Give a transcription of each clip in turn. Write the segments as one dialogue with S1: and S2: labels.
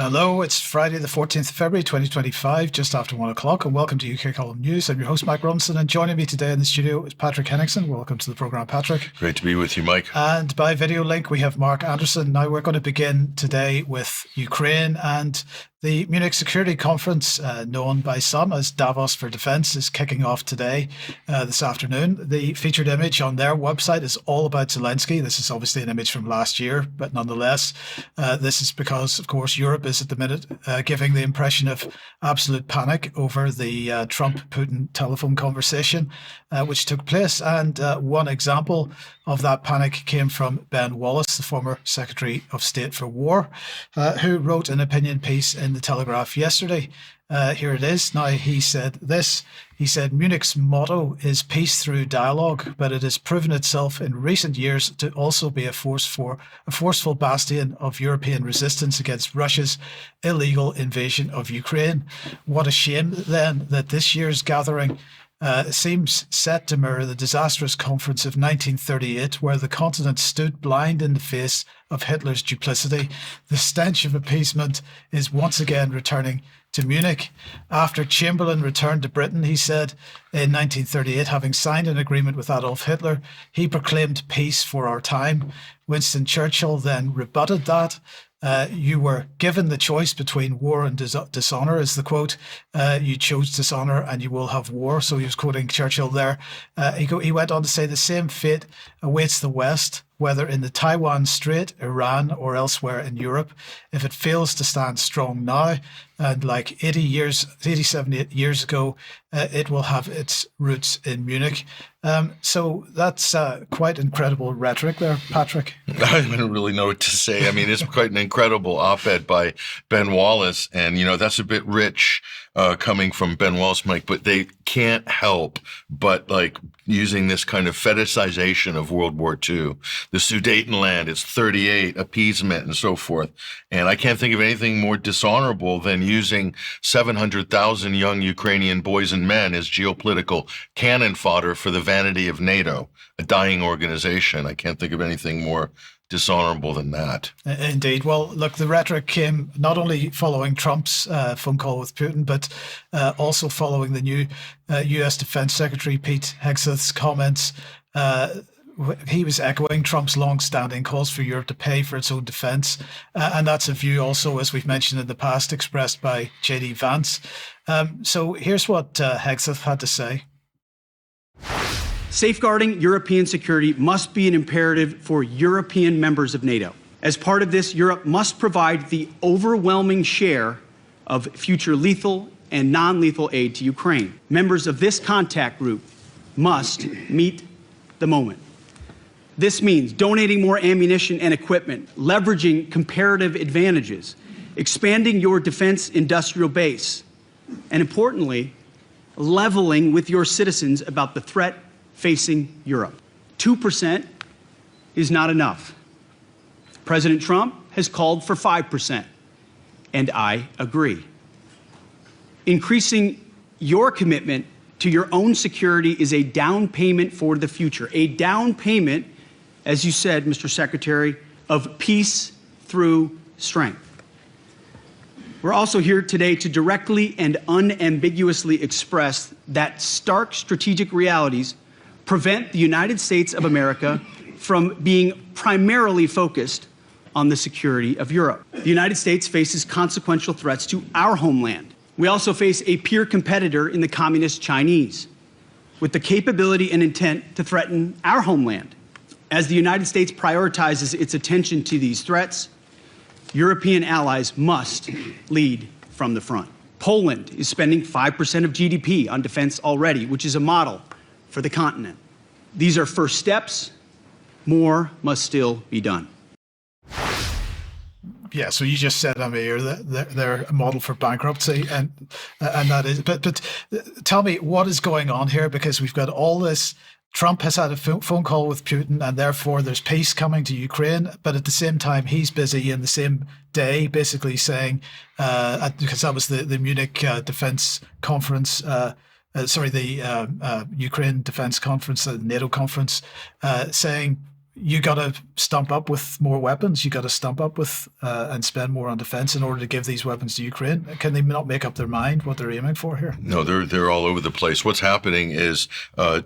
S1: Hello, it's Friday the 14th of February 2025, just after 1 o'clock, and welcome to UK Column News. I'm your host, Mike Rumson, and joining me today in the studio is Patrick Henningsen. Welcome to the programme, Patrick.
S2: Great to be with you, Mike.
S1: And by video link, we have Mark Anderson. Now, we're going to begin today with Ukraine and the Munich Security Conference, known by some as Davos for Defence, is kicking off today, this afternoon. The featured image on their website is all about Zelensky. This is obviously an image from last year, but nonetheless, this is because, of course, Europe is at the minute giving the impression of absolute panic over the Trump-Putin telephone conversation, which took place. And one example of that panic came from Ben Wallace, the former Secretary of State for War, who wrote an opinion piece in the Telegraph yesterday. Here it is. Now, he said this. He said, Munich's motto is peace through dialogue, but it has proven itself in recent years to also be a forceful bastion of European resistance against Russia's illegal invasion of Ukraine. What a shame, then, that this year's gathering seems set to mirror the disastrous conference of 1938, where the continent stood blind in the face of Hitler's duplicity. The stench of appeasement is once again returning to Munich. After Chamberlain returned to Britain, he said in 1938, having signed an agreement with Adolf Hitler, he proclaimed peace for our time. Winston Churchill then rebutted that. You were given the choice between war and dishonour, is the quote. You chose dishonour and you will have war. So he was quoting Churchill there. He went on to say the same fate awaits the West, whether in the Taiwan Strait, Iran, or elsewhere in Europe, if it fails to stand strong now. And like 87 years ago, it will have its roots in Munich. So that's quite incredible rhetoric there, Patrick.
S2: I don't really know what to say. I mean, it's quite an incredible op-ed by Ben Wallace. And, that's a bit rich coming from Ben Wallace, Mike, but they can't help but using this kind of fetishization of World War II, the Sudetenland, it's 38, appeasement and so forth. And I can't think of anything more dishonorable than using 700,000 young Ukrainian boys and men as geopolitical cannon fodder for the vanity of NATO, a dying organization. I can't think of anything more dishonorable than that.
S1: Indeed. Well, look, the rhetoric came not only following Trump's phone call with Putin, but also following the new US Defense Secretary Pete Hegseth's comments. He was echoing Trump's long-standing calls for Europe to pay for its own defence. And that's a view also, as we've mentioned in the past, expressed by J.D. Vance. So here's what Hegseth had to say.
S3: Safeguarding European security must be an imperative for European members of NATO. As part of this, Europe must provide the overwhelming share of future lethal and non-lethal aid to Ukraine. Members of this contact group must meet the moment. This means donating more ammunition and equipment, leveraging comparative advantages, expanding your defense industrial base, and importantly, leveling with your citizens about the threat facing Europe. 2% is not enough. President Trump has called for 5%, and I agree. Increasing your commitment to your own security is a down payment for the future, a down payment, as you said, Mr. Secretary, of peace through strength. We're also here today to directly and unambiguously express that stark strategic realities prevent the United States of America from being primarily focused on the security of Europe. The United States faces consequential threats to our homeland. We also face a peer competitor in the communist Chinese, with the capability and intent to threaten our homeland. As the United States prioritizes its attention to these threats, European allies must lead from the front. Poland is spending 5% of GDP on defense already, which is a model for the continent. These are first steps. More must still be done.
S1: Yeah, so you just said, Amir, that they're a model for bankruptcy, and that is. But tell me, what is going on here? Because we've got all this. Trump has had a phone call with Putin, and therefore there's peace coming to Ukraine. But at the same time, he's busy in the same day, basically saying, because that was the Munich Defense Conference. The Ukraine Defense Conference, the NATO conference, saying, you got to stump up with more weapons. You got to stump up with and spend more on defense in order to give these weapons to Ukraine. Can they not make up their mind what they're aiming for here?
S2: No, they're all over the place. What's happening is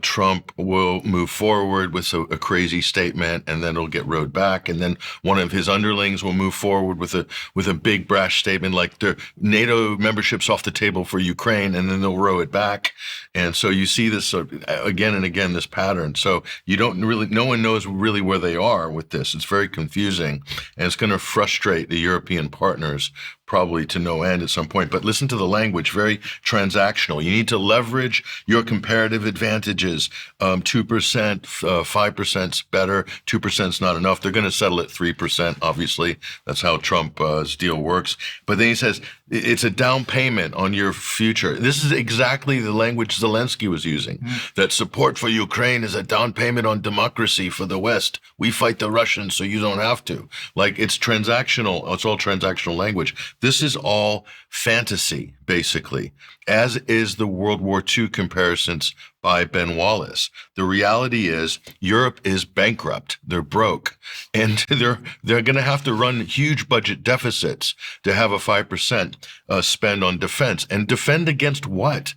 S2: Trump will move forward with a crazy statement, and then it'll get rowed back. And then one of his underlings will move forward with a big brash statement like the NATO membership's off the table for Ukraine, and then they'll row it back. And so you see this again and again, this pattern. So no one knows really where they are with this. It's very confusing, and it's going to frustrate the European partners probably to no end at some point. But listen to the language, very transactional. You need to leverage your comparative advantages. 2%, 5%'s better, 2%'s not enough. They're going to settle at 3%, obviously. That's how Trump's deal works. But then he says, it's a down payment on your future. This is exactly the language Zelensky was using, that support for Ukraine is a down payment on democracy for the West. We fight the Russians so you don't have to. Like, it's transactional. It's all transactional language. This is all fantasy, basically, as is the World War II comparisons by Ben Wallace. The reality is Europe is bankrupt. They're broke. And they're going to have to run huge budget deficits to have a 5% spend on defense. And defend against what?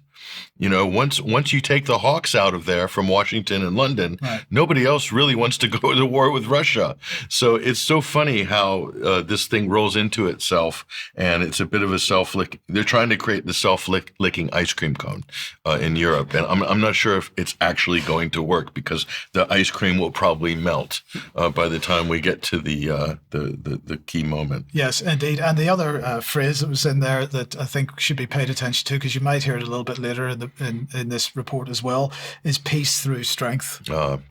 S2: You know, once you take the hawks out of there from Washington and London, right, nobody else really wants to go to war with Russia. So it's so funny how this thing rolls into itself, and it's a bit of a self-lick. They're trying to create the self-licking ice cream cone in Europe, and I'm not sure if it's actually going to work, because the ice cream will probably melt by the time we get to the key moment.
S1: Yes, indeed. And the other phrase that was in there that I think should be paid attention to, because you might hear it a little bit later in this report as well, is peace through strength.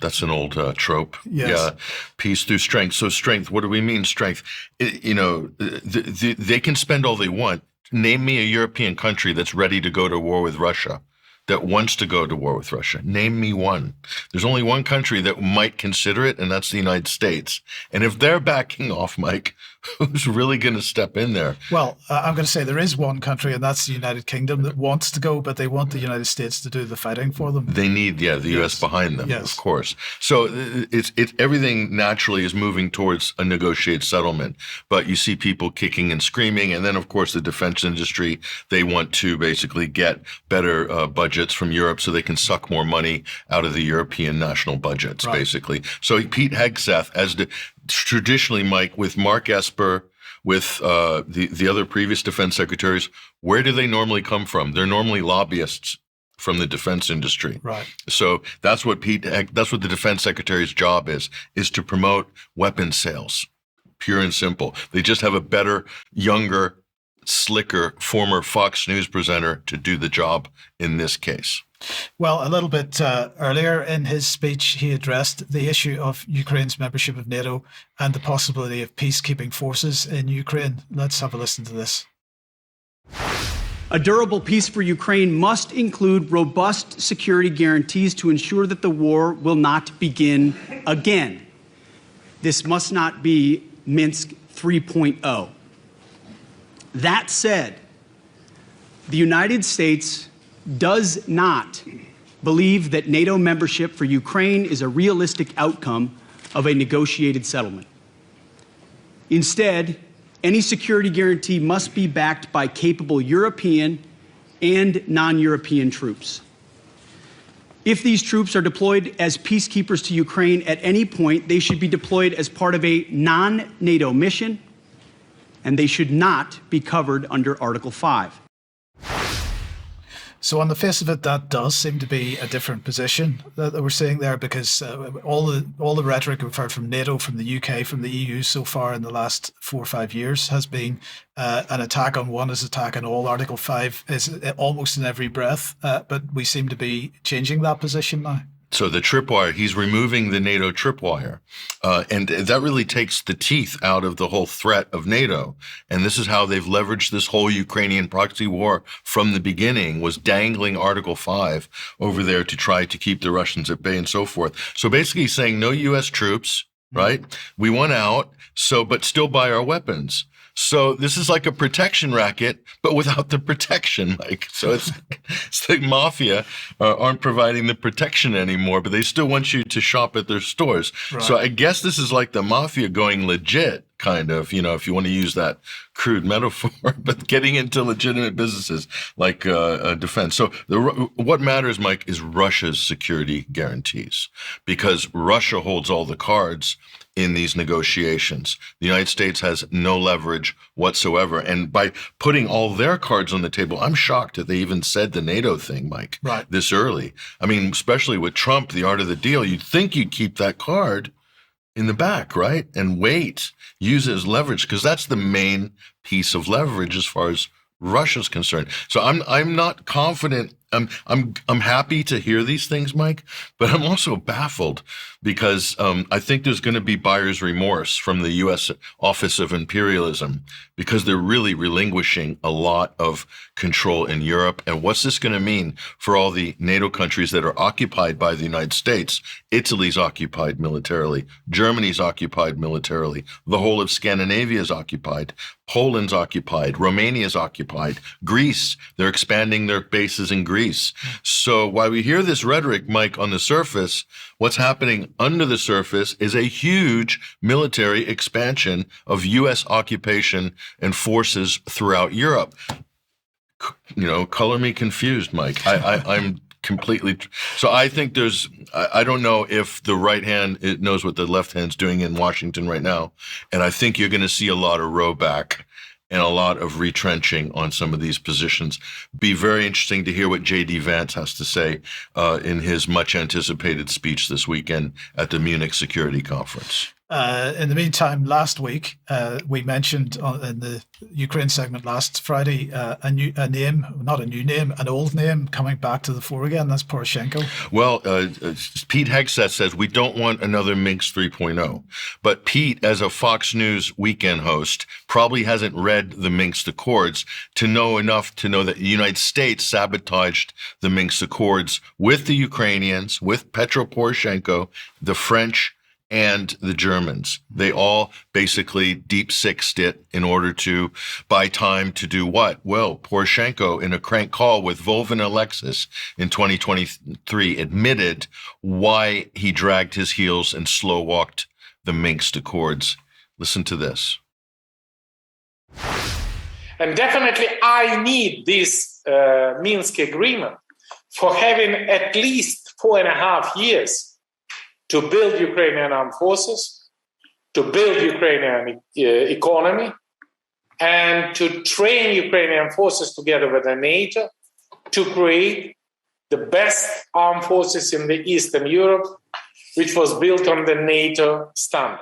S2: That's an old trope.
S1: Yes.
S2: Yeah, peace through strength. So strength, what do we mean strength? They can spend all they want. Name me a European country that's ready to go to war with Russia, that wants to go to war with Russia. Name me one. There's only one country that might consider it, and that's the United States. And if they're backing off, Mike, who's really going to step in there?
S1: Well, I'm going to say there is one country, and that's the United Kingdom, that wants to go, but they want the United States to do the fighting for them.
S2: They need, the U.S. behind them, of course. So it's everything naturally is moving towards a negotiated settlement. But you see people kicking and screaming, and then, of course, the defense industry, they want to basically get better budgets from Europe so they can suck more money out of the European national budgets, basically. So Pete Hegseth, as traditionally, Mike, with Mark Esper, with the other previous defense secretaries, where do they normally come from? They're normally lobbyists from the defense industry.
S1: Right.
S2: So that's what the defense secretary's job is to promote weapons sales, pure and simple. They just have a better, younger, slicker former Fox News presenter to do the job in this case.
S1: Well, a little bit earlier in his speech, he addressed the issue of Ukraine's membership of NATO and the possibility of peacekeeping forces in Ukraine. Let's have a listen to this.
S3: A durable peace for Ukraine must include robust security guarantees to ensure that the war will not begin again. This must not be Minsk 3.0. That said, the United States does not believe that NATO membership for Ukraine is a realistic outcome of a negotiated settlement. Instead, any security guarantee must be backed by capable European and non-European troops. If these troops are deployed as peacekeepers to Ukraine at any point, they should be deployed as part of a non-NATO mission, and they should not be covered under Article 5.
S1: So on the face of it, that does seem to be a different position that we're seeing there, because all the rhetoric we've heard from NATO, from the UK, from the EU so far in the last 4 or 5 years has been an attack on one is attack on all. Article 5 is almost in every breath, but we seem to be changing that position now.
S2: So the tripwire, he's removing the NATO tripwire. And that really takes the teeth out of the whole threat of NATO. And this is how they've leveraged this whole Ukrainian proxy war from the beginning, was dangling Article 5 over there to try to keep the Russians at bay and so forth. So basically saying no U.S. troops, right? We want out, but still buy our weapons. So this is like a protection racket, but without the protection, Mike. So it's the mafia aren't providing the protection anymore, but they still want you to shop at their stores.
S1: Right.
S2: So I guess this is like the mafia going legit, kind of, if you want to use that crude metaphor, but getting into legitimate businesses like defense. So what matters, Mike, is Russia's security guarantees, because Russia holds all the cards in these negotiations. The United States has no leverage whatsoever. And by putting all their cards on the table, I'm shocked that they even said the NATO thing, Mike,
S1: right,
S2: this early. I mean, especially with Trump, the art of the deal, you'd think you'd keep that card in the back, right? And use it as leverage, because that's the main piece of leverage as far as Russia's concerned. So I'm not confident. I'm happy to hear these things, Mike, but I'm also baffled because I think there's going to be buyer's remorse from the U.S. Office of Imperialism, because they're really relinquishing a lot of control in Europe. And what's this going to mean for all the NATO countries that are occupied by the United States? Italy's occupied militarily. Germany's occupied militarily. The whole of Scandinavia is occupied. Poland's occupied. Romania's occupied. Greece, they're expanding their bases in Greece. So while we hear this rhetoric, Mike, on the surface, what's happening under the surface is a huge military expansion of U.S. occupation and forces throughout Europe. Color me confused, Mike. I'm completely. So I think I don't know if the right hand knows what the left hand's doing in Washington right now. And I think you're going to see a lot of rowback and a lot of retrenching on some of these positions. Be very interesting to hear what J.D. Vance has to say in his much anticipated speech this weekend at the Munich Security Conference.
S1: In the meantime, last week, we mentioned in the Ukraine segment last Friday an old name coming back to the fore again. That's Poroshenko.
S2: Well, Pete Hegseth says we don't want another Minsk 3.0. But Pete, as a Fox News weekend host, probably hasn't read the Minsk Accords to know enough to know that the United States sabotaged the Minsk Accords with the Ukrainians, with Petro Poroshenko, the French, and the Germans. They all basically deep-sixed it in order to buy time to do what? Well, Poroshenko, in a crank call with Volvin and Alexis in 2023, admitted why he dragged his heels and slow-walked the Minsk Accords. Listen to this.
S4: And definitely I need this Minsk agreement for having at least 4.5 years to build Ukrainian armed forces, to build Ukrainian economy, and to train Ukrainian forces together with the NATO to create the best armed forces in the Eastern Europe, which was built on the NATO standard.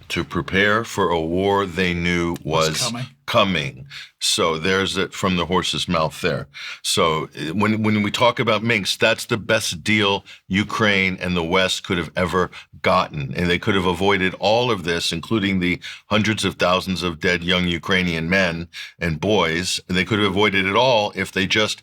S2: To prepare for a war they knew was coming. So there's it from the horse's mouth there. So when we talk about Minsk, that's the best deal Ukraine and the West could have ever gotten. And they could have avoided all of this, including the hundreds of thousands of dead young Ukrainian men and boys. They could have avoided it all if they just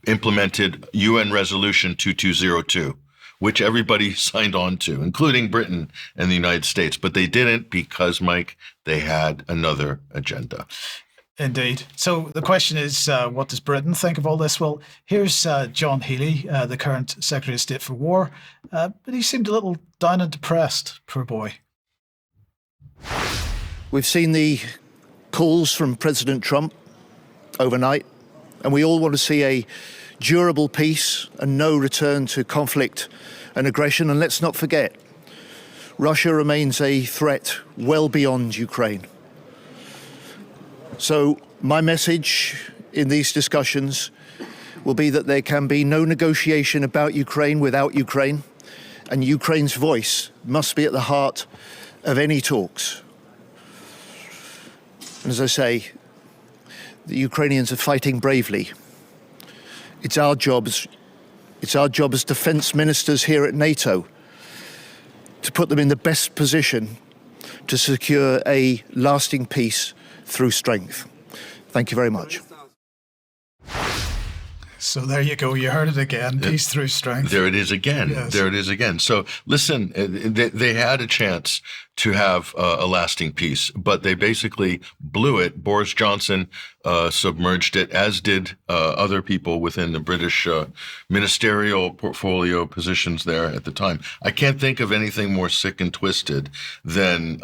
S2: implemented UN Resolution 2202. Which everybody signed on to, including Britain and the United States. But they didn't because, Mike, they had another agenda.
S1: Indeed. So the question is, what does Britain think of all this? Well, here's John Healey, the current Secretary of State for War, but he seemed a little down and depressed, poor boy.
S5: We've seen the calls from President Trump overnight, and we all want to see a durable peace and no return to conflict and aggression. And let's not forget, Russia remains a threat well beyond Ukraine. So my message in these discussions will be that there can be no negotiation about Ukraine without Ukraine, and Ukraine's voice must be at the heart of any talks. And as I say, the Ukrainians are fighting bravely. It's our job as defence ministers here at NATO to put them in the best position to secure a lasting peace through strength. Thank you very much.
S1: So there you go. You heard it again. Peace through strength.
S2: There it is again.
S1: Yes.
S2: There it is again. So listen, they had a chance to have a lasting peace, but they basically blew it. Boris Johnson submerged it, as did other people within the British ministerial portfolio positions there at the time. I can't think of anything more sick and twisted than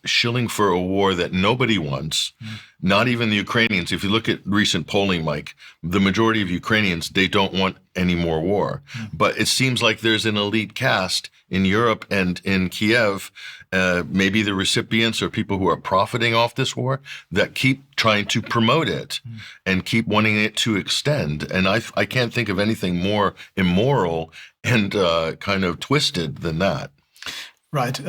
S2: shilling for a war that nobody wants, not even the Ukrainians. If you look at recent polling, Mike, the majority of Ukrainians, they don't want any more war. But it seems like there's an elite caste in Europe and in Kiev, maybe the recipients or people who are profiting off this war, that keep trying to promote it and keep wanting it to extend. And I can't think of anything more immoral and kind of twisted than that.
S1: Right.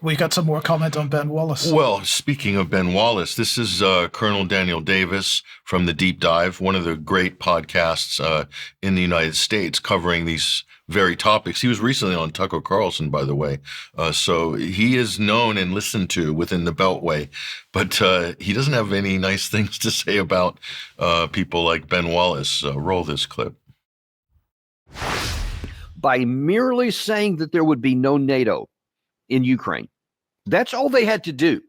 S1: We got some more comment on Ben Wallace.
S2: Well, speaking of Ben Wallace, this is Colonel Daniel Davis from The Deep Dive, one of the great podcasts in the United States covering these very topics. He was recently on Tucker Carlson, by the way. So he is known and listened to within the Beltway, but he doesn't have any nice things to say about people like Ben Wallace. Roll this clip.
S6: By merely saying that there would be no NATO in Ukraine. That's all they had to do.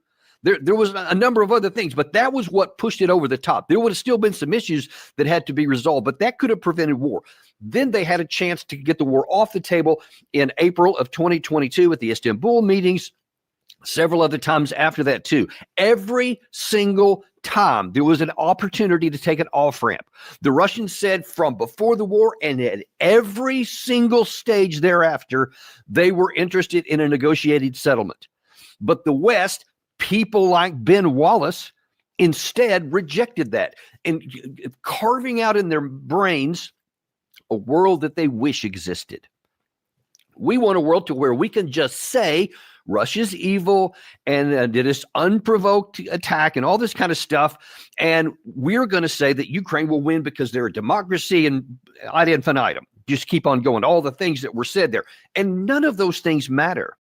S6: There was a number of other things, but that was what pushed it over the top. There would have still been some issues that had to be resolved, but that could have prevented war. Then they had a chance to get the war off the table in April of 2022 at the Istanbul meetings, several other times after that too. Every single time there was an opportunity to take an off-ramp. The Russians said from before the war and at every single stage thereafter, they were interested in a negotiated settlement. But the West, people like Ben Wallace, instead rejected that and carving out in their brains a world that they wish existed. We want a world to where we can just say Russia's evil and did this unprovoked attack and all this kind of stuff. And we're going to say that Ukraine will win because they're a democracy and ad infinitum. Just keep on going. All the things that were said there. And none of those things matter.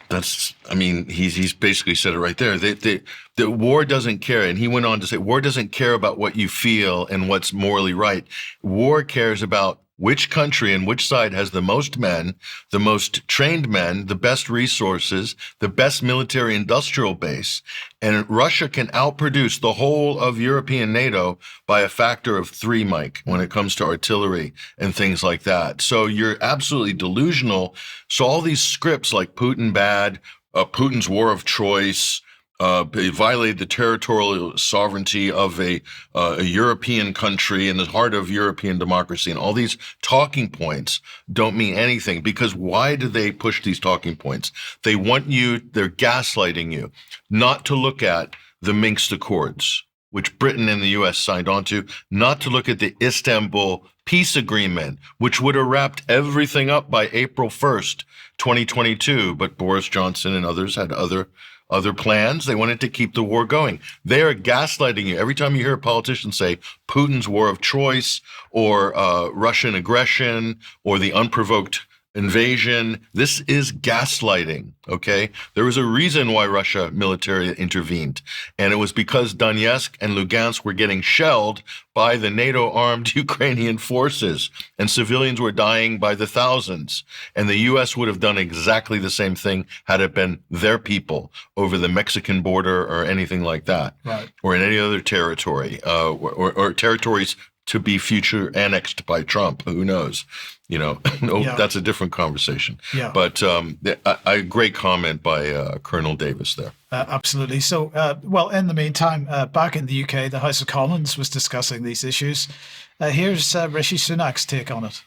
S2: He's basically said it right there. The war doesn't care. And he went on to say, war doesn't care about what you feel and what's morally right. War cares about which country and which side has the most men, the most trained men, the best resources, the best military industrial base. And Russia can outproduce the whole of European NATO by a factor of 3, Mike, when it comes to artillery and things like that. So you're absolutely delusional. So all these scripts like Putin bad, Putin's war of choice, it violated the territorial sovereignty of a European country in the heart of European democracy. And all these talking points don't mean anything, because why do they push these talking points? They want you, they're gaslighting you, not to look at the Minsk Accords, which Britain and the U.S. signed onto, not to look at the Istanbul peace agreement, which would have wrapped everything up by April 1st, 2022. But Boris Johnson and others had other plans. They wanted to keep the war going. They are gaslighting you. Every time you hear a politician say Putin's war of choice or Russian aggression or the unprovoked invasion, this is gaslighting, okay? There was a reason why Russia military intervened, and it was because Donetsk and Lugansk were getting shelled by the NATO-armed Ukrainian forces, and civilians were dying by the thousands. And the U.S. would have done exactly the same thing had it been their people over the Mexican border or anything like that,
S1: right,
S2: or in any other territory, or territories to be future annexed by Trump. Who knows? That's a different conversation.
S1: Yeah.
S2: But a great comment by Colonel Davis there.
S1: Absolutely. So, in the meantime, back in the UK, the House of Commons was discussing these issues. Here's Rishi Sunak's take on it.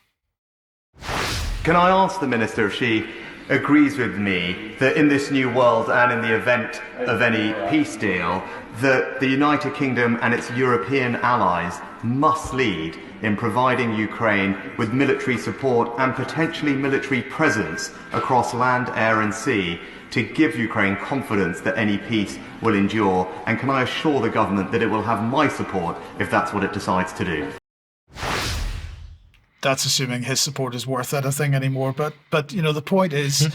S7: Can I ask the Minister if she agrees with me that in this new world and in the event of any peace deal, that the United Kingdom and its European allies must lead in providing Ukraine with military support and potentially military presence across land, air and sea to give Ukraine confidence that any peace will endure? And can I assure the government that it will have my support if that's what it decides to do?
S1: that's assuming his support is worth anything anymore. But you know, the point is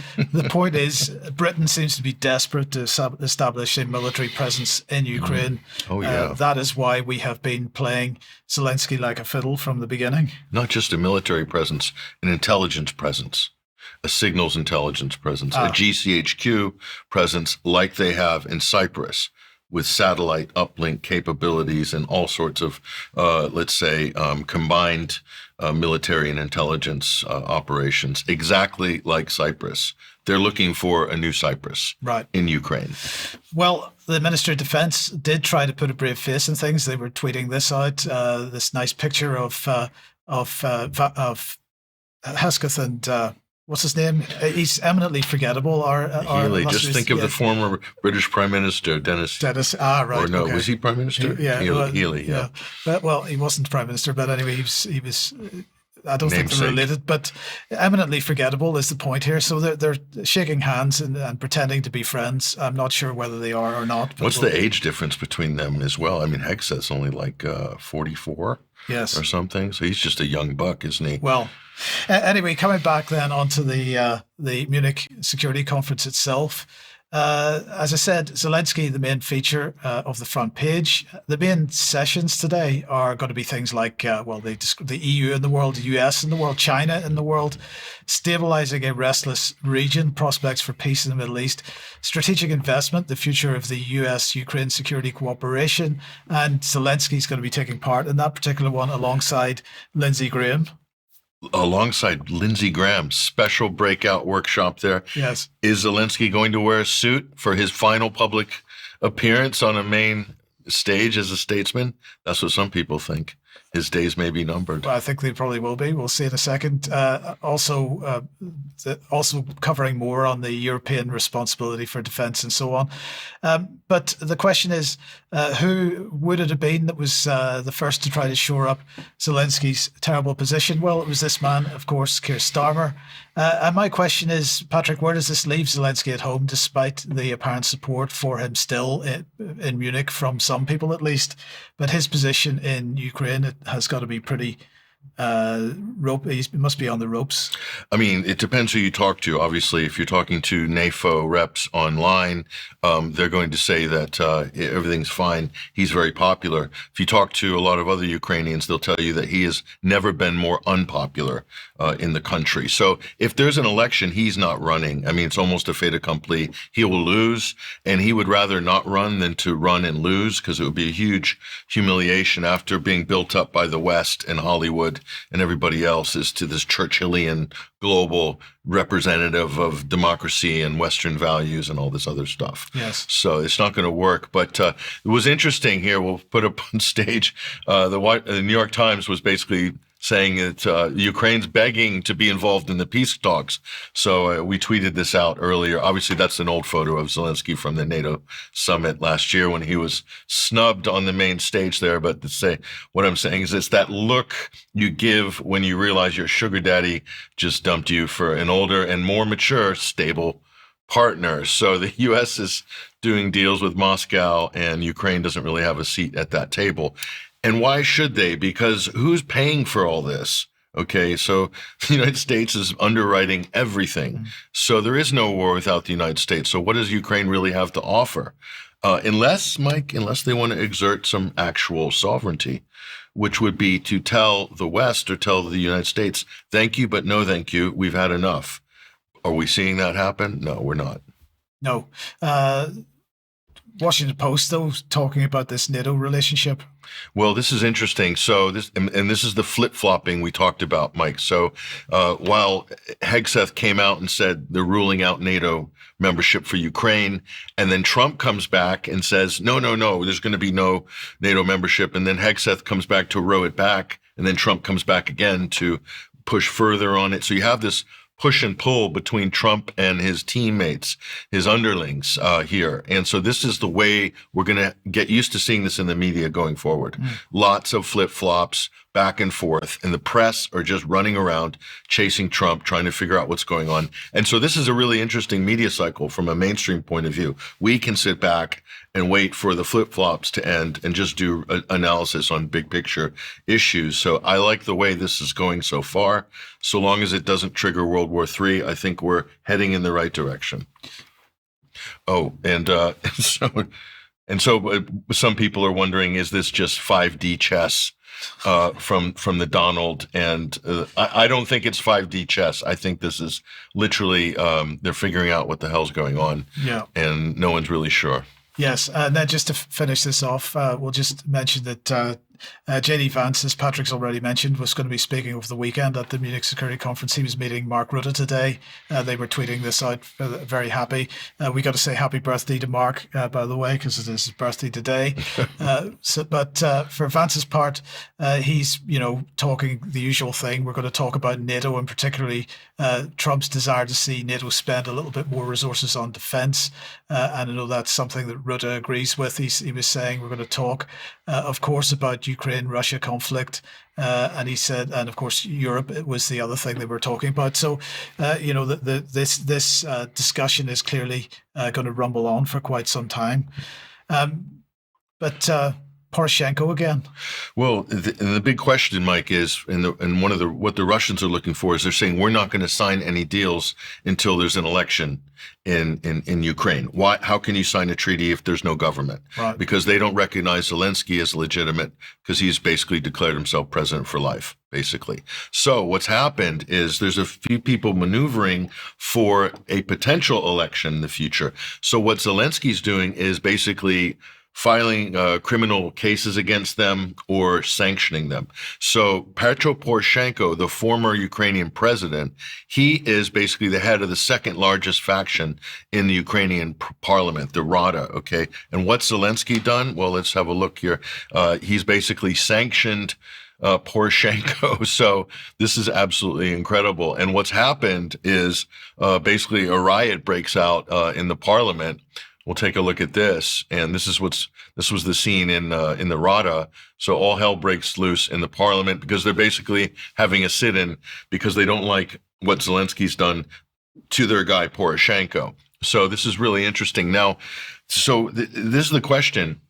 S1: Britain seems to be desperate to establish a military presence in Ukraine.
S2: Oh yeah.
S1: That is why we have been playing Zelensky like a fiddle from the beginning.
S2: Not just a military presence, an intelligence presence, a signals intelligence presence, a GCHQ presence like they have in Cyprus, with satellite uplink capabilities and all sorts of, let's say, combined military and intelligence operations, exactly like Cyprus. They're looking for a new Cyprus in Ukraine.
S1: Well, the Ministry of Defense did try to put a brave face in things. They were tweeting this out, this nice picture of Hesketh and what's his name? He's eminently forgettable.
S2: Healy. Just think of the former British Prime Minister, Dennis.
S1: Right.
S2: Or no,
S1: okay.
S2: Was he Prime Minister? Healy, yeah.
S1: Well, he wasn't Prime Minister, but anyway, he was. I don't think they're
S2: Namesake.
S1: related, but eminently forgettable is the point here. So they're shaking hands and pretending to be friends. I'm not sure whether they are or not. But
S2: What's the age difference between them as well? I mean, Hegseth's only like 44
S1: yes.
S2: or something. So he's just a young buck, isn't he?
S1: Well, anyway, coming back then onto the Munich Security Conference itself. As I said, Zelensky, the main feature of the front page. The main sessions today are going to be things like, the EU in the world, the US in the world, China in the world, stabilizing a restless region, prospects for peace in the Middle East, strategic investment, the future of the US-Ukraine security cooperation, and Zelensky's going to be taking part in that particular one alongside Lindsey Graham.
S2: Alongside Lindsey Graham's special breakout workshop there.
S1: Yes.
S2: Is Zelensky going to wear a suit for his final public appearance on a main stage as a statesman? That's what some people think. His days may be numbered.
S1: Well, I think they probably will be. We'll see in a second. Also covering more on the European responsibility for defence and so on. But the question is, who would it have been that was the first to try to shore up Zelensky's terrible position? Well, it was this man, of course, Keir Starmer. And my question is, Patrick, where does this leave Zelensky at home, despite the apparent support for him still in Munich, from some people at least? But his position in Ukraine, it has got to be pretty he must be on the ropes.
S2: I mean, it depends who you talk to. Obviously, if you're talking to NAFO reps online, they're going to say that everything's fine. He's very popular. If you talk to a lot of other Ukrainians, they'll tell you that he has never been more unpopular in the country. So if there's an election, he's not running. I mean, it's almost a fait accompli. He will lose, and he would rather not run than to run and lose, because it would be a huge humiliation after being built up by the West and Hollywood and everybody else is to this Churchillian global representative of democracy and Western values and all this other stuff.
S1: Yes.
S2: So it's not going to work. But it was interesting here. We'll put up on stage. The New York Times was basically saying that Ukraine's begging to be involved in the peace talks. So we tweeted this out earlier. Obviously, that's an old photo of Zelensky from the NATO summit last year when he was snubbed on the main stage there. But what I'm saying is it's that look you give when you realize your sugar daddy just dumped you for an older and more mature, stable partner. So the U.S. is doing deals with Moscow, and Ukraine doesn't really have a seat at that table. And why should they? Because who's paying for all this? Okay, so the United States is underwriting everything. Mm-hmm. So there is no war without the United States. So what does Ukraine really have to offer? Unless they want to exert some actual sovereignty, which would be to tell the West or tell the United States, thank you, but no thank you, we've had enough. Are we seeing that happen? No, we're not.
S1: No. Washington Post, though, talking about this NATO relationship.
S2: Well, this is interesting. So this is the flip-flopping we talked about, Mike. So while Hegseth came out and said they're ruling out NATO membership for Ukraine, and then Trump comes back and says, no, there's going to be no NATO membership. And then Hegseth comes back to row it back, and then Trump comes back again to push further on it. So you have this push and pull between Trump and his teammates, his underlings here. And so this is the way we're going to get used to seeing this in the media going forward. Lots of flip-flops back and forth, and the press are just running around chasing Trump, trying to figure out what's going on. And so this is a really interesting media cycle from a mainstream point of view. We can sit back and wait for the flip-flops to end and just do analysis on big picture issues. So I like the way this is going so far. So long as it doesn't trigger World War III, I think we're heading in the right direction. Oh, and so some people are wondering, is this just 5D chess from the Donald? And I don't think it's 5D chess. I think this is literally they're figuring out what the hell's going on.
S1: Yeah.
S2: And no one's really sure.
S1: Yes, and then just to finish this off, we'll just mention that J.D. Vance, as Patrick's already mentioned, was going to be speaking over the weekend at the Munich Security Conference. He was meeting Mark Rutte today. They were tweeting this out, very happy. We got to say happy birthday to Mark, by the way, because it is his birthday today. But for Vance's part, he's, talking the usual thing. We're going to talk about NATO and particularly Trump's desire to see NATO spend a little bit more resources on defense. And I know that's something that Rutte agrees with. He was saying we're going to talk, of course, about Ukraine-Russia conflict. And he said, and of course, Europe was the other thing they were talking about. So, this discussion is clearly going to rumble on for quite some time. But Poroshenko again.
S2: Well, the big question, Mike, is, and what the Russians are looking for is they're saying we're not going to sign any deals until there's an election in Ukraine. Why? How can you sign a treaty if there's no government?
S1: Right.
S2: Because they don't recognize Zelensky as legitimate because he's basically declared himself president for life, basically. So what's happened is there's a few people maneuvering for a potential election in the future. So what Zelensky's doing is basically filing criminal cases against them or sanctioning them. So Petro Poroshenko, the former Ukrainian president, he is basically the head of the second largest faction in the Ukrainian parliament, the Rada, okay? And what's Zelensky done? Well, let's have a look here. He's basically sanctioned Poroshenko. So this is absolutely incredible. And what's happened is basically a riot breaks out in the parliament. We'll take a look at this, and this was the scene in the Rada. So all hell breaks loose in the parliament because they're basically having a sit-in because they don't like what Zelensky's done to their guy Poroshenko. So this is really interesting. Now, so this is the question: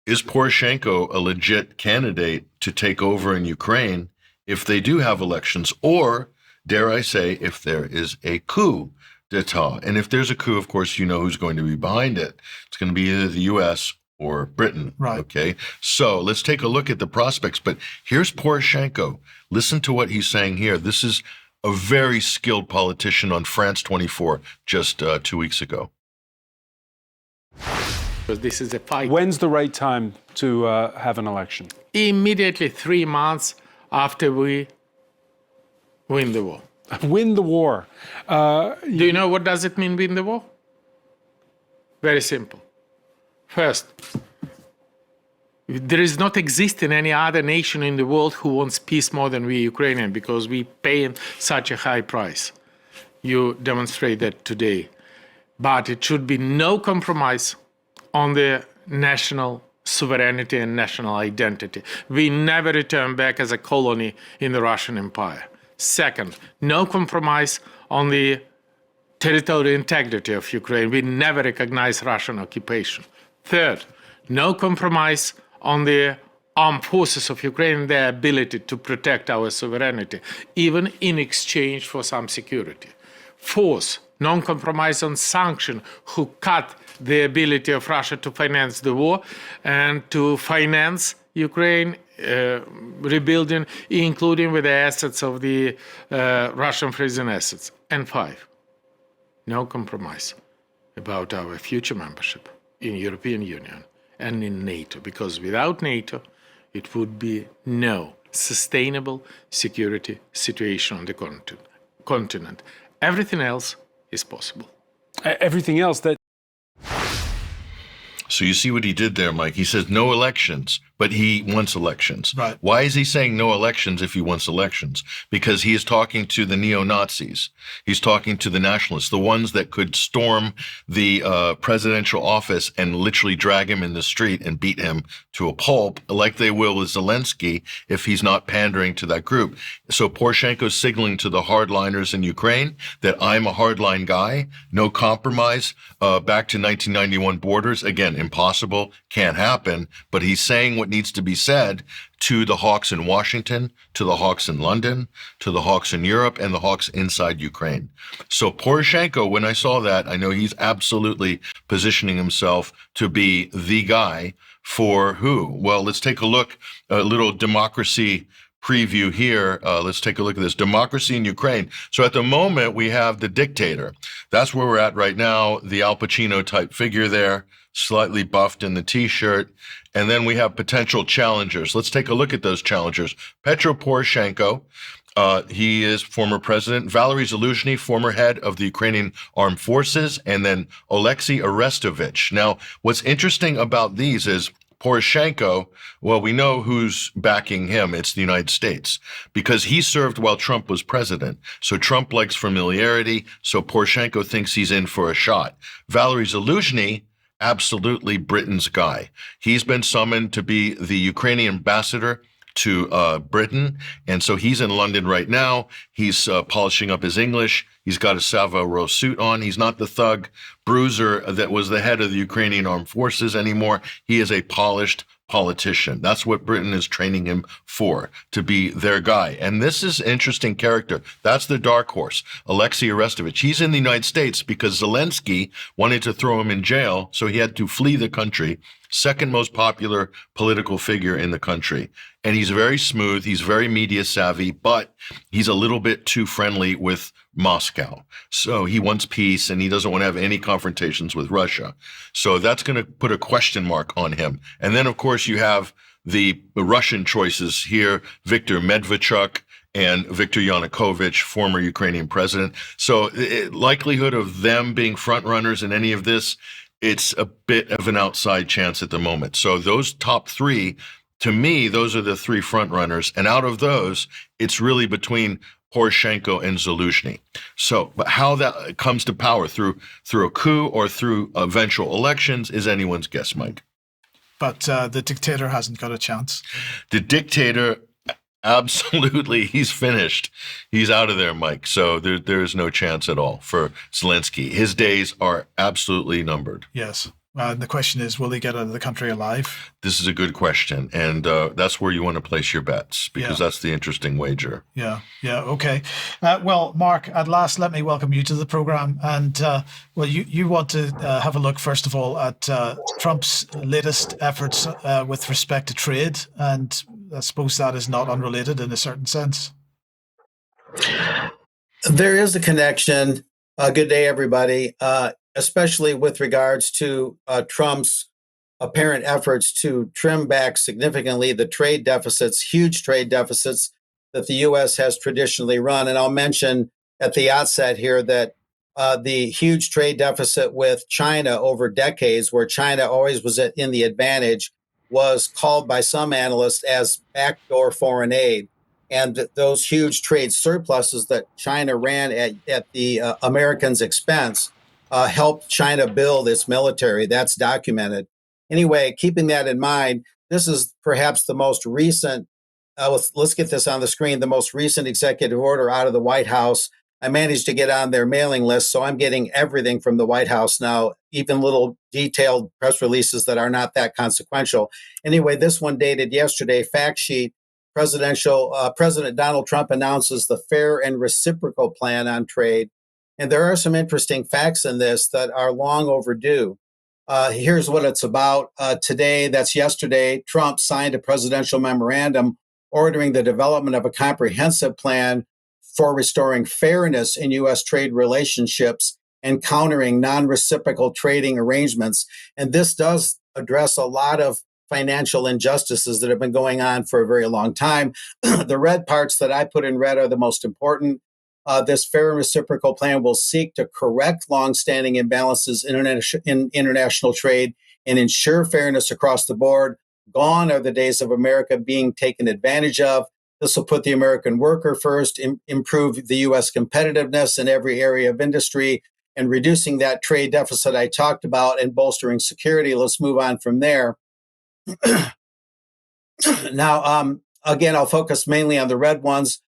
S2: is Poroshenko a legit candidate to take over in Ukraine if they do have elections, or dare I say, if there is a coup d'etat? And if there's a coup, of course, you know who's going to be behind it. It's going to be either the U.S. or Britain.
S1: Right.
S2: Okay. So let's take a look at the prospects. But here's Poroshenko. Listen to what he's saying here. This is a very skilled politician on France 24 just 2 weeks ago.
S8: This is a fight.
S9: When's the right time to have an election?
S8: Immediately 3 months after we win the war.
S9: Win the war.
S8: Do you know what does it mean, win the war? Very simple. First, there is not existing any other nation in the world who wants peace more than we Ukrainians, because we pay such a high price. You demonstrate that today. But it should be no compromise on the national sovereignty and national identity. We never return back as a colony in the Russian Empire. Second, no compromise on the territorial integrity of Ukraine. We never recognize Russian occupation. Third, no compromise on the armed forces of Ukraine and their ability to protect our sovereignty, even in exchange for some security. Fourth, non-compromise on sanctions, who cut the ability of Russia to finance the war and to finance Ukraine rebuilding, including with the assets of the Russian frozen assets. And five, no compromise about our future membership in European Union and in NATO, because without NATO, it would be no sustainable security situation on the continent. Everything else is possible.
S9: Everything else that...
S2: So you see what he did there, Mike. He says no elections but he wants elections.
S1: Right.
S2: Why is he saying no elections if he wants elections? Because he is talking to the neo-Nazis. He's talking to the nationalists, the ones that could storm the presidential office and literally drag him in the street and beat him to a pulp, like they will with Zelensky if he's not pandering to that group. So Poroshenko's signaling to the hardliners in Ukraine that I'm a hardline guy, no compromise, back to 1991 borders. Again, impossible, can't happen, but he's saying what needs to be said to the hawks in Washington, to the hawks in London, to the hawks in Europe, and the hawks inside Ukraine. So Poroshenko, when I saw that, I know he's absolutely positioning himself to be the guy for who? Well, let's take a look, a little democracy preview here. Let's take a look at this. Democracy in Ukraine. So at the moment, we have the dictator. That's where we're at right now, the Al Pacino type figure there, slightly buffed in the T-shirt. And then we have potential challengers. Let's take a look at those challengers. Petro Poroshenko, he is former president. Valery Zaluzhny, former head of the Ukrainian Armed Forces. And then Oleksiy Arestovich. Now, what's interesting about these is Poroshenko, well, we know who's backing him. It's the United States, because he served while Trump was president. So Trump likes familiarity. So Poroshenko thinks he's in for a shot. Valery Zaluzhny, absolutely Britain's guy. He's been summoned to be the Ukrainian ambassador to Britain. And so he's in London right now. He's polishing up his English. He's got a Savile Row suit on. He's not the thug bruiser that was the head of the Ukrainian Armed Forces anymore. He is a polished politician. That's what Britain is training him for, to be their guy. And this is an interesting character. That's the dark horse, Oleksiy Arestovich. He's in the United States because Zelensky wanted to throw him in jail, so he had to flee the country. Second most popular political figure in the country. And he's very smooth. He's very media savvy, but he's a little bit too friendly with Moscow. So he wants peace and he doesn't want to have any confrontations with Russia. So that's going to put a question mark on him. And then, of course, you have the Russian choices here, Viktor Medvedchuk and Viktor Yanukovych, former Ukrainian president. So likelihood of them being front runners in any of this, it's a bit of an outside chance at the moment. So those top three, to me, those are the three front runners. And out of those, it's really between Poroshenko and Zaluzhny. So, but how that comes to power through a coup or through eventual elections is anyone's guess, Mike.
S1: But the dictator hasn't got a chance.
S2: The dictator, absolutely, he's finished. He's out of there, Mike. So there is no chance at all for Zelensky. His days are absolutely numbered.
S1: Yes. And the question is, will he get out of the country alive?
S2: This is a good question. And that's where you want to place your bets, because that's the interesting wager.
S1: Yeah. Okay. Well, Mark, at last, let me welcome you to the program. And well, you want to have a look, first of all, at Trump's latest efforts with respect to trade. And I suppose that is not unrelated in a certain sense.
S10: There is a connection. Good day, everybody. Especially with regards to Trump's apparent efforts to trim back significantly the trade deficits, huge trade deficits that the U.S. has traditionally run. And I'll mention at the outset here that the huge trade deficit with China over decades, where China always was in the advantage, was called by some analysts as backdoor foreign aid. And those huge trade surpluses that China ran at the Americans' expense helped China build its military. That's documented. Anyway, keeping that in mind, this is perhaps the most recent, let's get this on the screen, the most recent executive order out of the White House. I managed to get on their mailing list, so I'm getting everything from the White House now, even little detailed press releases that are not that consequential. Anyway, this one dated yesterday, fact sheet, President Donald Trump announces the fair and reciprocal plan on trade. And there are some interesting facts in this that are long overdue. Here's what it's about. Today, that's yesterday, Trump signed a presidential memorandum ordering the development of a comprehensive plan for restoring fairness in U.S. trade relationships and countering non-reciprocal trading arrangements. And this does address a lot of financial injustices that have been going on for a very long time. The red parts that I put in red are the most important. This fair and reciprocal plan will seek to correct longstanding imbalances in international trade and ensure fairness across the board Gone are the days of America being taken advantage of. This will put the American worker first, improve the U.S. competitiveness in every area of industry, and reducing that trade deficit I talked about and bolstering security. Let's move on from there. Now, again, I'll focus mainly on the red ones,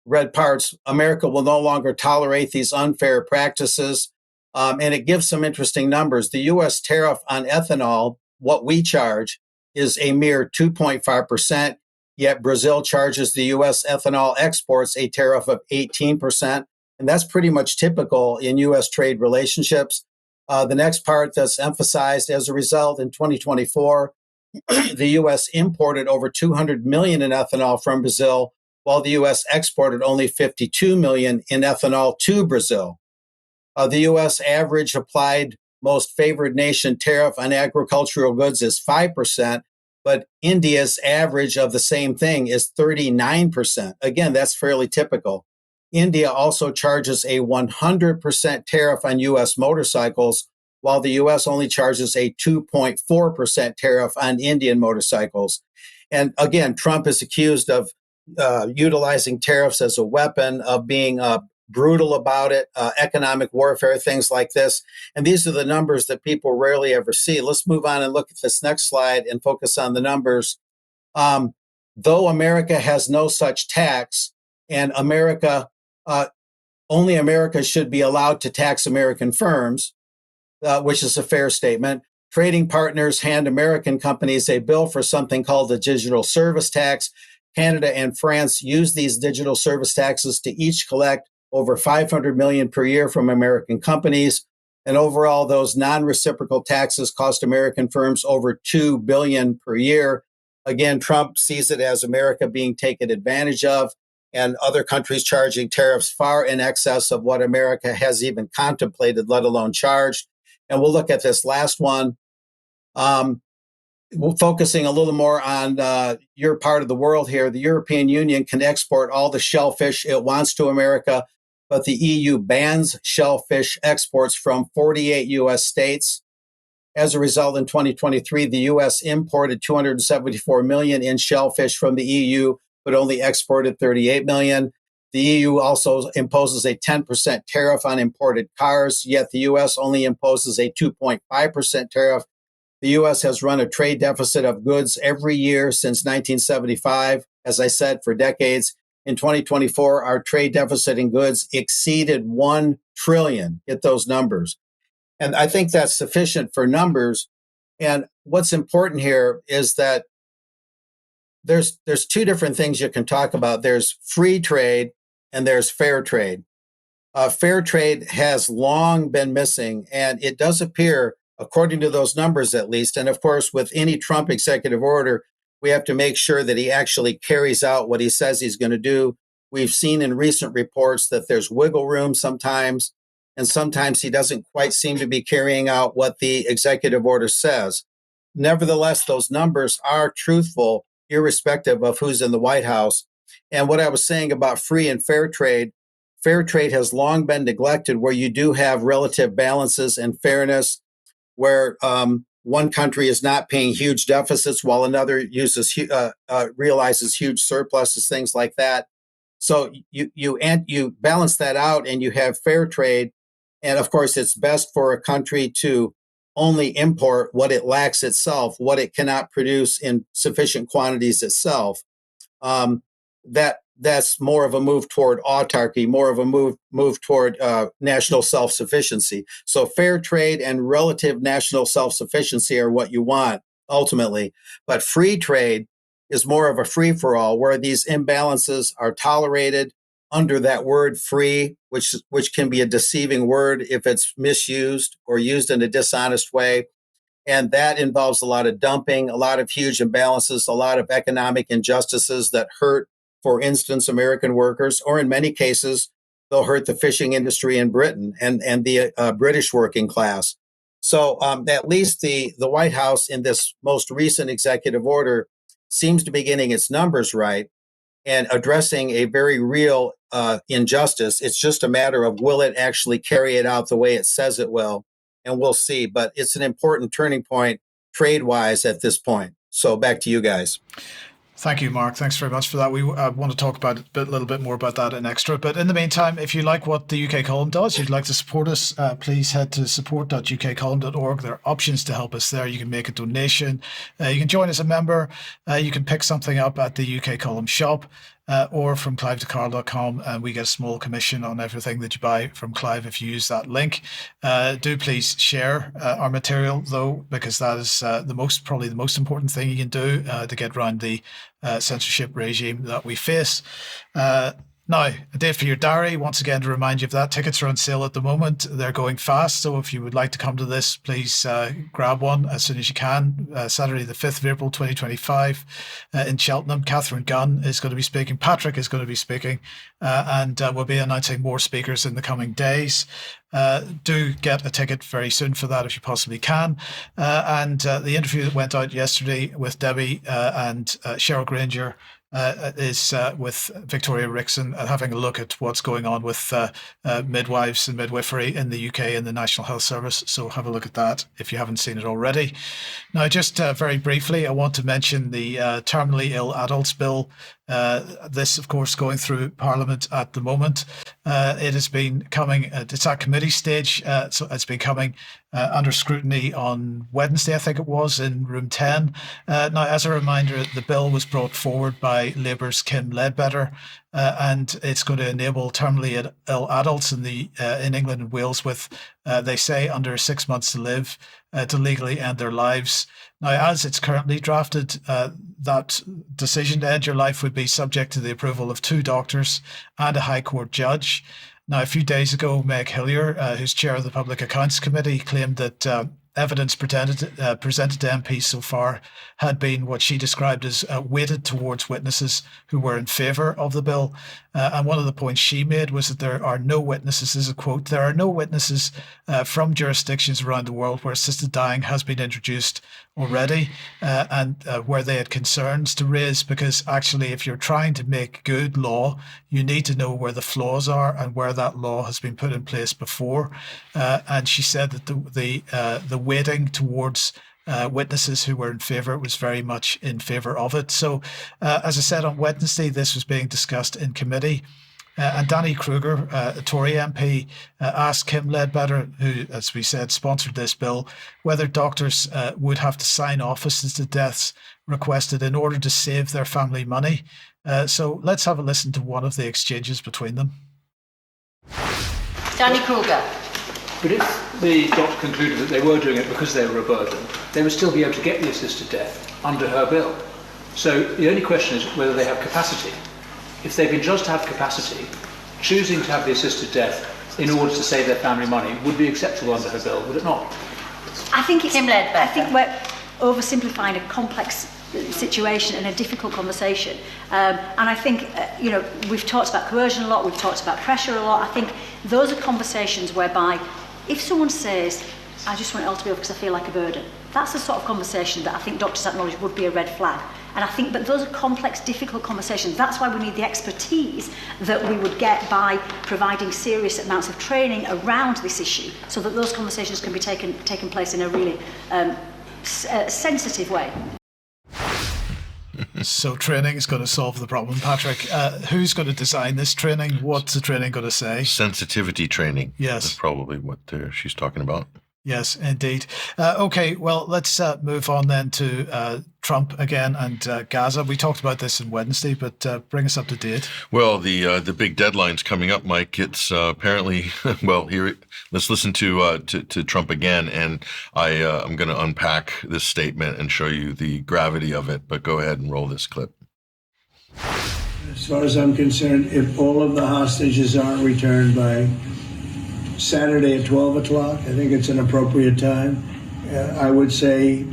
S10: red parts. America will no longer tolerate these unfair practices. And it gives some interesting numbers. The U.S. tariff on ethanol, what we charge, is a mere 2.5%, yet Brazil charges the U.S. ethanol exports a tariff of 18%. And that's pretty much typical in U.S. trade relationships. The next part that's emphasized as a result in 2024, the U.S. imported over 200 million in ethanol from Brazil, while the U.S. exported only 52 million in ethanol to Brazil. The U.S. average applied most favored nation tariff on agricultural goods is 5%, but India's average of the same thing is 39%. Again, that's fairly typical. India also charges a 100% tariff on U.S. motorcycles, while the U.S. only charges a 2.4% tariff on Indian motorcycles. And again, Trump is accused of utilizing tariffs as a weapon, of being brutal about it, economic warfare, things like this. And these are the numbers that people rarely ever see. Let's move on and look at this next slide and focus on the numbers. Though America has no such tax, and only America should be allowed to tax American firms, which is a fair statement. Trading partners hand American companies a bill for something called the digital service tax. Canada and France use these digital service taxes to each collect over 500 million per year from American companies. And overall, those non-reciprocal taxes cost American firms over $2 billion per year. Again, Trump sees it as America being taken advantage of, and other countries charging tariffs far in excess of what America has even contemplated, let alone charged. And we'll look at this last one. We're focusing a little more on your part of the world here. The European Union can export all the shellfish it wants to America, but the EU bans shellfish exports from 48 U.S. states. As a result, in 2023, the U.S. imported 274 million in shellfish from the EU, but only exported 38 million. The EU also imposes a 10% tariff on imported cars, yet the U.S. only imposes a 2.5% tariff. The U.S. has run a trade deficit of goods every year since 1975, as I said, for decades. In 2024, our trade deficit in goods exceeded 1 trillion. Get those numbers. And I think that's sufficient for numbers. And what's important here is that there's two different things you can talk about. There's free trade and there's fair trade. Fair trade has long been missing, and it does appear, according to those numbers at least, and of course, with any Trump executive order, we have to make sure that he actually carries out what he says he's going to do. We've seen in recent reports that there's wiggle room sometimes, and sometimes he doesn't quite seem to be carrying out what the executive order says. Nevertheless, those numbers are truthful, irrespective of who's in the White House. And what I was saying about free and fair trade has long been neglected, where you do have relative balances and fairness, where one country is not paying huge deficits while another realizes huge surpluses, things like that. So you balance that out and you have fair trade. And of course, it's best for a country to only import what it lacks itself, what it cannot produce in sufficient quantities itself. That's more of a move toward autarky, more of a move toward national self-sufficiency. So fair trade and relative national self-sufficiency are what you want ultimately. But free trade is more of a free-for-all, where these imbalances are tolerated under that word free, which can be a deceiving word if it's misused or used in a dishonest way. And that involves a lot of dumping, a lot of huge imbalances, a lot of economic injustices that hurt, for instance, American workers, or in many cases, they'll hurt the fishing industry in Britain and the British working class. So at least the White House in this most recent executive order seems to be getting its numbers right and addressing a very real injustice. It's just a matter of, will it actually carry it out the way it says it will? And we'll see. But it's an important turning point trade-wise at this point. So back to you guys.
S1: Thank you, Mark. Thanks very much for that. We want to talk about a little bit more about that in extra. But in the meantime, if you like what the UK Column does, you'd like to support us, please head to support.ukcolumn.org. There are options to help us there. You can make a donation. You can join as a member. You can pick something up at the UK Column shop. Or from clive2carl.com, and we get a small commission on everything that you buy from Clive if you use that link. Do please share our material, though, because that is probably the most important thing you can do to get around the censorship regime that we face. Now, a date for your diary, once again, to remind you of that. Tickets are on sale at the moment. They're going fast. So if you would like to come to this, please grab one as soon as you can. Saturday, the 5th of April, 2025 in Cheltenham. Catherine Gunn is going to be speaking. Patrick is going to be speaking. And we'll be announcing more speakers in the coming days. Do get a ticket very soon for that if you possibly can. And the interview that went out yesterday with Debbie and Cheryl Granger is with Victoria Rickson, having a look at what's going on with midwives and midwifery in the UK and the National Health Service. So have a look at that if you haven't seen it already. Now, just very briefly, I want to mention the Terminally Ill Adults Bill. This, of course, going through Parliament at the moment. It has been coming, it's at committee stage, so it's been coming under scrutiny on Wednesday, I think it was, in room 10. Now, as a reminder, the bill was brought forward by Labour's Kim Ledbetter, and it's going to enable terminally ill adults in England and Wales with, they say, under 6 months to live, to legally end their lives. Now, as it's currently drafted, that decision to end your life would be subject to the approval of 2 doctors and a High Court judge. Now, a few days ago, Meg Hillier, who's chair of the Public Accounts Committee, claimed that evidence presented to MPs so far had been what she described as weighted towards witnesses who were in favour of the bill. And one of the points she made was that there are no witnesses, this is a quote, there are no witnesses from jurisdictions around the world where assisted dying has been introduced already and where they had concerns to raise, because actually if you're trying to make good law, you need to know where the flaws are and where that law has been put in place before. And she said that the weighting towards witnesses who were in favour was very much in favour of it. So, as I said, on Wednesday, this was being discussed in committee. And Danny Kruger, a Tory MP, asked Kim Ledbetter, who, as we said, sponsored this bill, whether doctors would have to sign off assisted deaths requested in order to save their family money. So let's have a listen to one of the exchanges between them.
S11: Danny Kruger.
S12: But if the doctor concluded that they were doing it because they were a burden, they would still be able to get the assisted death under her bill. So the only question is whether they have capacity. If they've been judged to have capacity, choosing to have the assisted death in order to save their family money would be acceptable under her bill, would it not?
S11: I think it's I think we're oversimplifying a complex situation and a difficult conversation. And I think, we've talked about coercion a lot, we've talked about pressure a lot. I think those are conversations whereby if someone says, I just want it all to be over because I feel like a burden, that's the sort of conversation that I think doctors acknowledge would be a red flag. And I think, but those are complex, difficult conversations. That's why we need the expertise that we would get by providing serious amounts of training around this issue, so that those conversations can be taken place in a really sensitive way.
S1: So training is going to solve the problem. Patrick, who's going to design this training? What's the training going to say?
S2: Sensitivity training.
S1: Yes.
S2: That's probably what she's talking about.
S1: Yes, indeed. Okay, well, let's move on then to Trump again and Gaza. We talked about this on Wednesday, but bring us up to date.
S2: Well, the big deadline's coming up, Mike. It's apparently, well, here, let's listen to Trump again, and I'm going to unpack this statement and show you the gravity of it, but go ahead and roll this clip.
S13: As far as I'm concerned, if all of the hostages aren't returned by Saturday at 12 o'clock, I think it's an appropriate time. I would say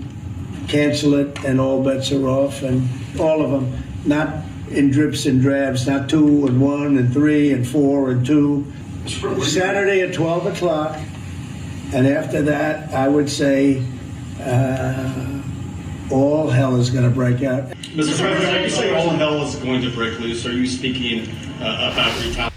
S13: cancel it and all bets are off, and all of them, not in drips and drabs, not 2 and 1 and 3 and 4 and 2. Saturday at 12 o'clock, and after that, I would say all hell is going to break out.
S14: Mr. President, when you say all hell is going to break loose, are you speaking about retaliation?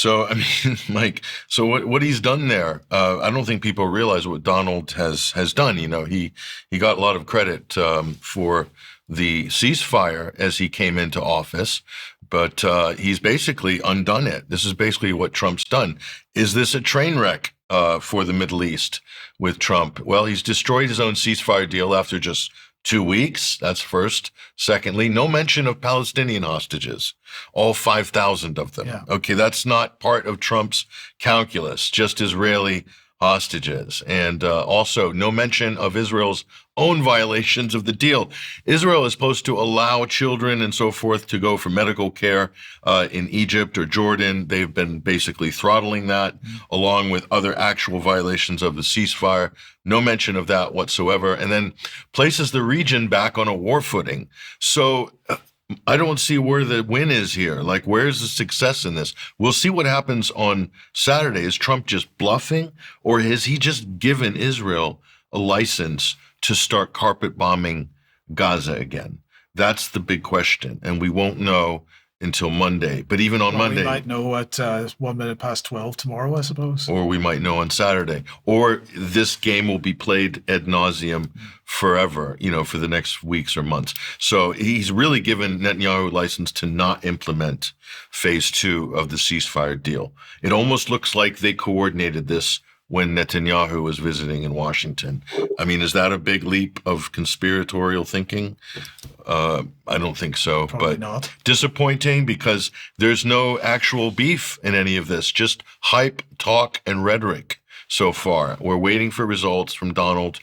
S2: So, I mean, Mike, so what he's done there, I don't think people realize what Donald has done. You know, he got a lot of credit for the ceasefire as he came into office, but he's basically undone it. This is basically what Trump's done. Is this a train wreck for the Middle East with Trump? Well, he's destroyed his own ceasefire deal after just 2 weeks. That's first. Secondly, no mention of Palestinian hostages, all 5,000 of them.
S1: Yeah.
S2: Okay, that's not part of Trump's calculus, just Israeli hostages. And also no mention of Israel's own violations of the deal. Israel is supposed to allow children and so forth to go for medical care in Egypt or Jordan. They've been basically throttling that, along with other actual violations of the ceasefire. No mention of that whatsoever. And then places the region back on a war footing. So I don't see where the win is here. Like, where's the success in this? We'll see what happens on Saturday. Is Trump just bluffing, or has he just given Israel a license to start carpet bombing Gaza again? That's the big question, and we won't know until Monday. But even on Monday,
S1: we might know at 1 minute past 12 tomorrow, I suppose.
S2: Or we might know on Saturday. Or this game will be played ad nauseum forever, you know, for the next weeks or months. So he's really given Netanyahu license to not implement phase 2 of the ceasefire deal. It almost looks like they coordinated this when Netanyahu was visiting in Washington. I mean, is that a big leap of conspiratorial thinking? I don't think so.
S1: Probably
S2: but
S1: not.
S2: Disappointing because there's no actual beef in any of this, just hype, talk, and rhetoric so far. We're waiting for results from Donald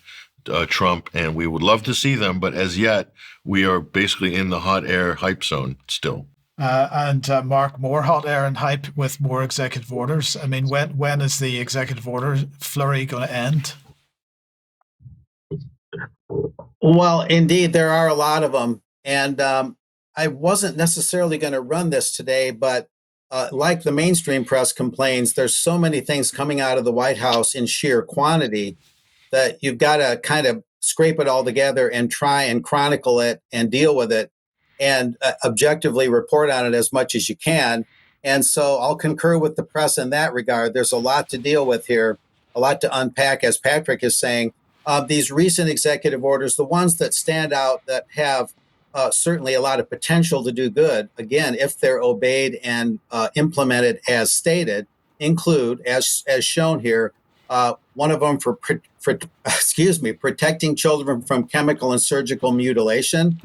S2: Trump, and we would love to see them, but as yet, we are basically in the hot air hype zone still.
S1: And Mark, more hot air and hype with more executive orders. I mean, when is the executive order flurry going to end?
S10: Well, indeed, there are a lot of them. And I wasn't necessarily going to run this today, but like the mainstream press complains, there's so many things coming out of the White House in sheer quantity that you've got to kind of scrape it all together and try and chronicle it and deal with it and objectively report on it as much as you can. And so I'll concur with the press in that regard. There's a lot to deal with here, a lot to unpack, as Patrick is saying. These recent executive orders, the ones that stand out that have certainly a lot of potential to do good, again, if they're obeyed and implemented as stated, include, as shown here, one of them for protecting children from chemical and surgical mutilation.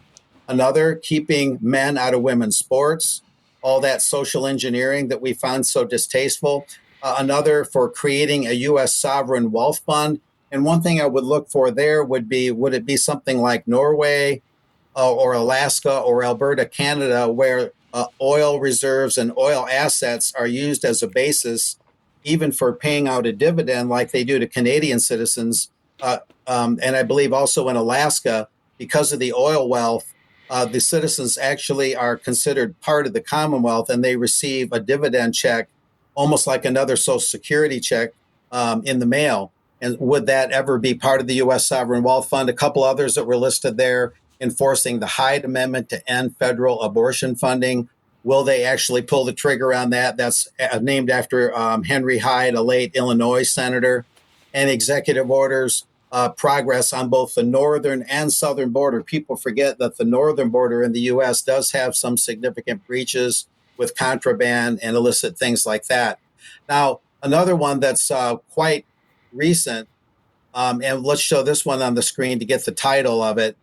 S10: Another, keeping men out of women's sports, all that social engineering that we found so distasteful. Another, for creating a U.S. sovereign wealth fund. And one thing I would look for there would it be something like Norway or Alaska or Alberta, Canada, where oil reserves and oil assets are used as a basis, even for paying out a dividend like they do to Canadian citizens. And I believe also in Alaska, because of the oil wealth, the citizens actually are considered part of the Commonwealth, and they receive a dividend check, almost like another Social Security check in the mail. And would that ever be part of the U.S. Sovereign Wealth Fund? A couple others that were listed there, enforcing the Hyde Amendment to end federal abortion funding. Will they actually pull the trigger on that? That's named after Henry Hyde, a late Illinois senator. And executive orders, progress on both the northern and southern border. People forget that the northern border in the U.S. does have some significant breaches with contraband and illicit things like that. Now, another one that's quite recent, and let's show this one on the screen to get the title of it,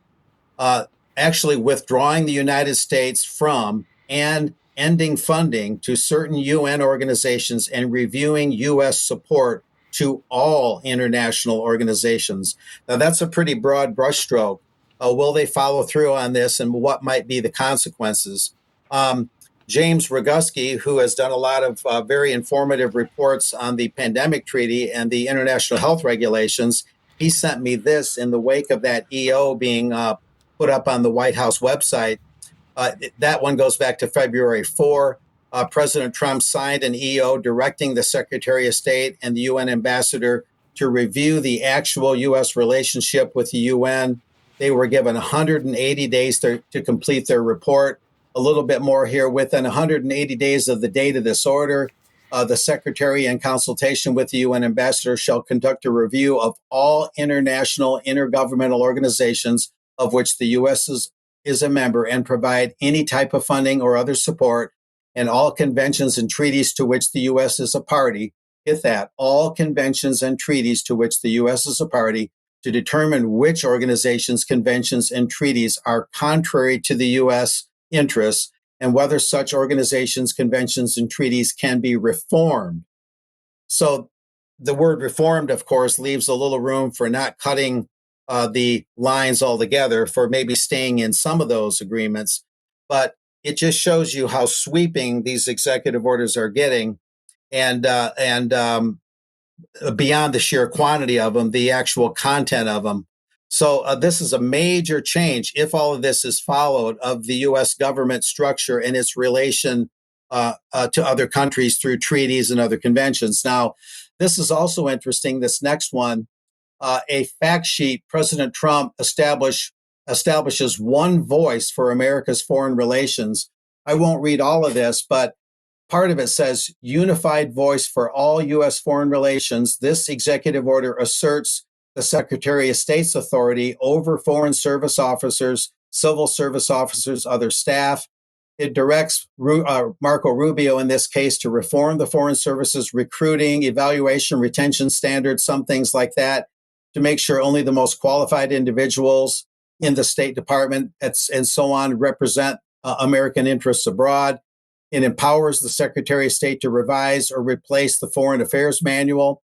S10: actually withdrawing the United States from and ending funding to certain UN organizations and reviewing U.S. support to all international organizations. Now, that's a pretty broad brushstroke. Will they follow through on this, and what might be the consequences? James Roguski, who has done a lot of very informative reports on the pandemic treaty and the international health regulations, he sent me this in the wake of that EO being put up on the White House website. That one goes back to February 4. President Trump signed an EO directing the Secretary of State and the UN ambassador to review the actual U.S. relationship with the UN. They were given 180 days to complete their report. A little bit more here. Within 180 days of the date of this order, The Secretary, in consultation with the UN Ambassador, shall conduct a review of all international intergovernmental organizations of which the U.S. is a member and provide any type of funding or other support, and all conventions and treaties to which the U.S. is a party. Get that, all conventions and treaties to which the U.S. is a party, to determine which organizations, conventions, and treaties are contrary to the U.S. interests and whether such organizations, conventions, and treaties can be reformed. So the word reformed, of course, leaves a little room for not cutting the lines altogether, for maybe staying in some of those agreements. But it just shows you how sweeping these executive orders are getting, and beyond the sheer quantity of them, the actual content of them. So this is a major change, if all of this is followed, of the U.S. government structure and its relation to other countries through treaties and other conventions. Now, this is also interesting. This next one, a fact sheet, President Trump establishes one voice for America's foreign relations. I won't read all of this, but part of it says unified voice for all U.S. foreign relations. This executive order asserts the Secretary of State's authority over foreign service officers, civil service officers, other staff. It directs Marco Rubio in this case to reform the Foreign Service's recruiting, evaluation, retention standards, some things like that, to make sure only the most qualified individuals in the State Department and so on represent American interests abroad. It empowers the Secretary of State to revise or replace the Foreign Affairs Manual,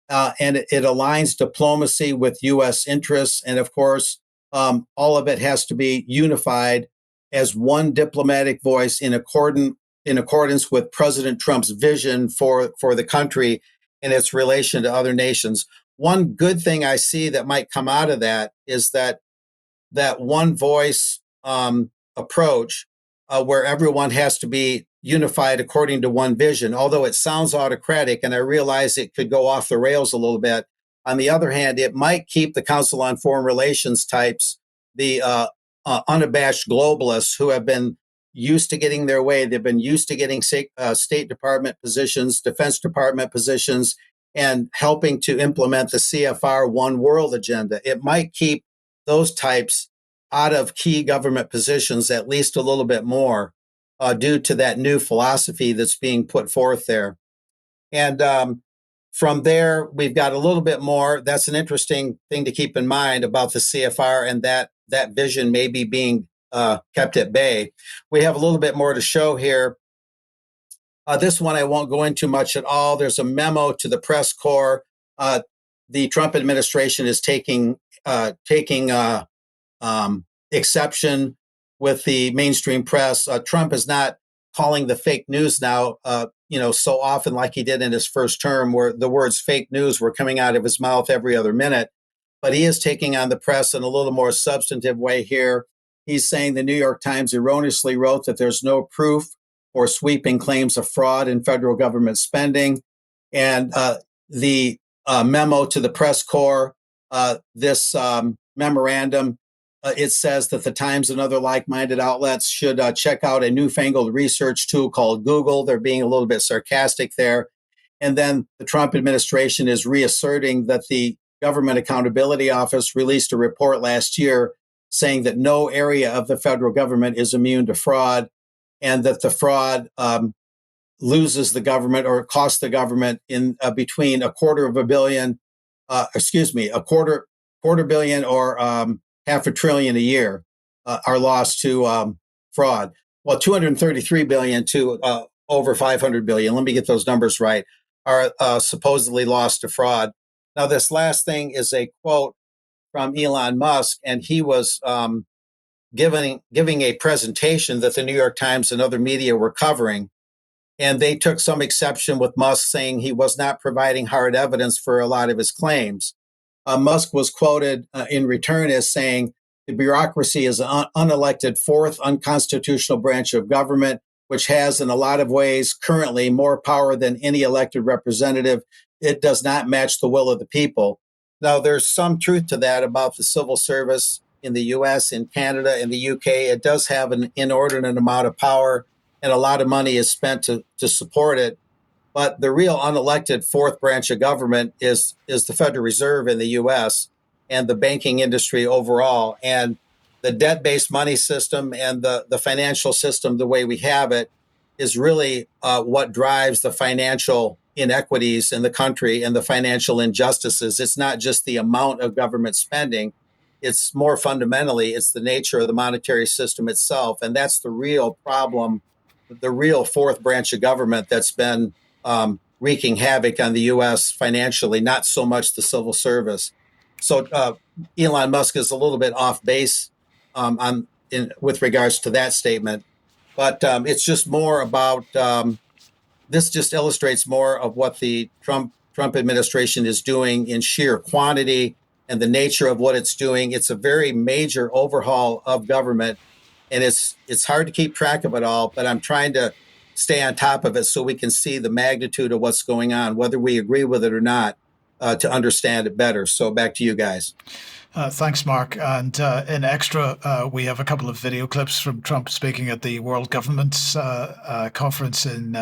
S10: and it aligns diplomacy with U.S. interests. And of course, all of it has to be unified as one diplomatic voice in accordance with President Trump's vision for the country and its relation to other nations. One good thing I see that might come out of that is that one voice approach, where everyone has to be unified according to one vision, although it sounds autocratic, and I realize it could go off the rails a little bit. On the other hand, it might keep the Council on Foreign Relations types, the unabashed globalists who have been used to getting their way. They've been used to getting State Department positions, Defense Department positions, and helping to implement the CFR One World agenda. It might keep those types out of key government positions at least a little bit more, due to that new philosophy that's being put forth there. And from there, we've got a little bit more. That's an interesting thing to keep in mind about the CFR, and that vision may be being kept at bay. We have a little bit more to show here. This one I won't go into much at all. There's a memo to the press corps. The Trump administration is taking exception with the mainstream press. Trump is not calling the fake news now, so often like he did in his first term, where the words fake news were coming out of his mouth every other minute. But he is taking on the press in a little more substantive way here. He's saying the New York Times erroneously wrote that there's no proof or sweeping claims of fraud in federal government spending. And the memo to the press corps, this memorandum, it says that the Times and other like-minded outlets should check out a newfangled research tool called Google. They're being a little bit sarcastic there. And then the Trump administration is reasserting that the Government Accountability Office released a report last year saying that no area of the federal government is immune to fraud, and that the fraud loses the government or costs the government in between a quarter billion or $500 billion a year are lost to fraud. Well, 233 billion to over 500 billion. Let me get those numbers right. Are supposedly lost to fraud. Now, this last thing is a quote from Elon Musk, and he was giving a presentation that the New York Times and other media were covering. And they took some exception with Musk saying he was not providing hard evidence for a lot of his claims. Musk was quoted in return as saying, the bureaucracy is an unelected fourth unconstitutional branch of government, which has in a lot of ways currently more power than any elected representative. It does not match the will of the people. Now, there's some truth to that about the civil service in the US, in Canada, in the UK. It does have an inordinate amount of power, and a lot of money is spent to support it. But the real unelected fourth branch of government is the Federal Reserve in the U.S. and the banking industry overall. And the debt-based money system and the financial system, the way we have it, is really what drives the financial inequities in the country and the financial injustices. It's not just the amount of government spending. It's more fundamentally, it's the nature of the monetary system itself. And that's the real problem, the real fourth branch of government that's been wreaking havoc on the U.S. financially, not so much the civil service. So Elon Musk is a little bit off base with regards to that statement. But it's just more about this just illustrates more of what the Trump administration is doing in sheer quantity and the nature of what it's doing. It's a very major overhaul of government, and it's hard to keep track of it all, but I'm trying to stay on top of it so we can see the magnitude of what's going on, whether we agree with it or not, to understand it better. So back to you guys.
S1: Thanks, Mark. And in extra, we have a couple of video clips from Trump speaking at the World Government's conference in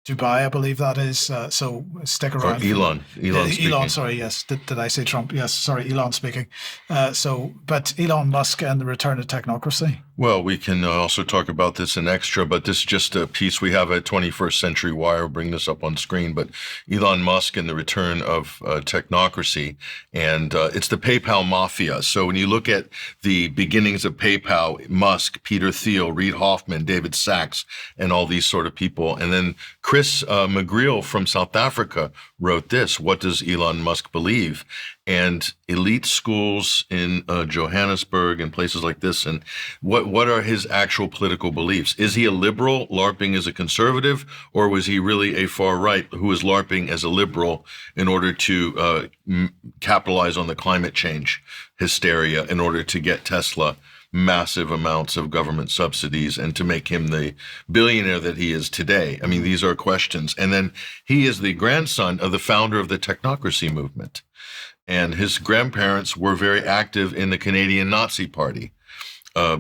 S1: Dubai, I believe that is. So stick around.
S2: Elon speaking.
S1: Sorry, yes. Did I say Trump? Yes, sorry, Elon speaking. But Elon Musk and the return of technocracy.
S2: Well, we can also talk about this in extra, but this is just a piece we have at 21st Century Wire. I'll bring this up on screen. But Elon Musk and the return of technocracy, and it's the PayPal mafia. So when you look at the beginnings of PayPal, Musk, Peter Thiel, Reid Hoffman, David Sachs, and all these sort of people. And then Chris McGreal from South Africa wrote this: "What does Elon Musk believe?" And elite schools in Johannesburg and places like this. And what are his actual political beliefs? Is he a liberal LARPing as a conservative, or was he really a far right who was LARPing as a liberal in order to capitalize on the climate change hysteria in order to get Tesla massive amounts of government subsidies and to make him the billionaire that he is today? I mean, these are questions. And then he is the grandson of the founder of the technocracy movement. And his grandparents were very active in the Canadian Nazi Party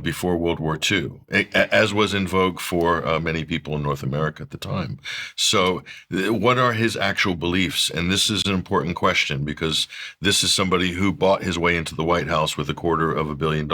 S2: before World War II, as was in vogue for many people in North America at the time. So what are his actual beliefs? And this is an important question, because this is somebody who bought his way into the White House with $250 million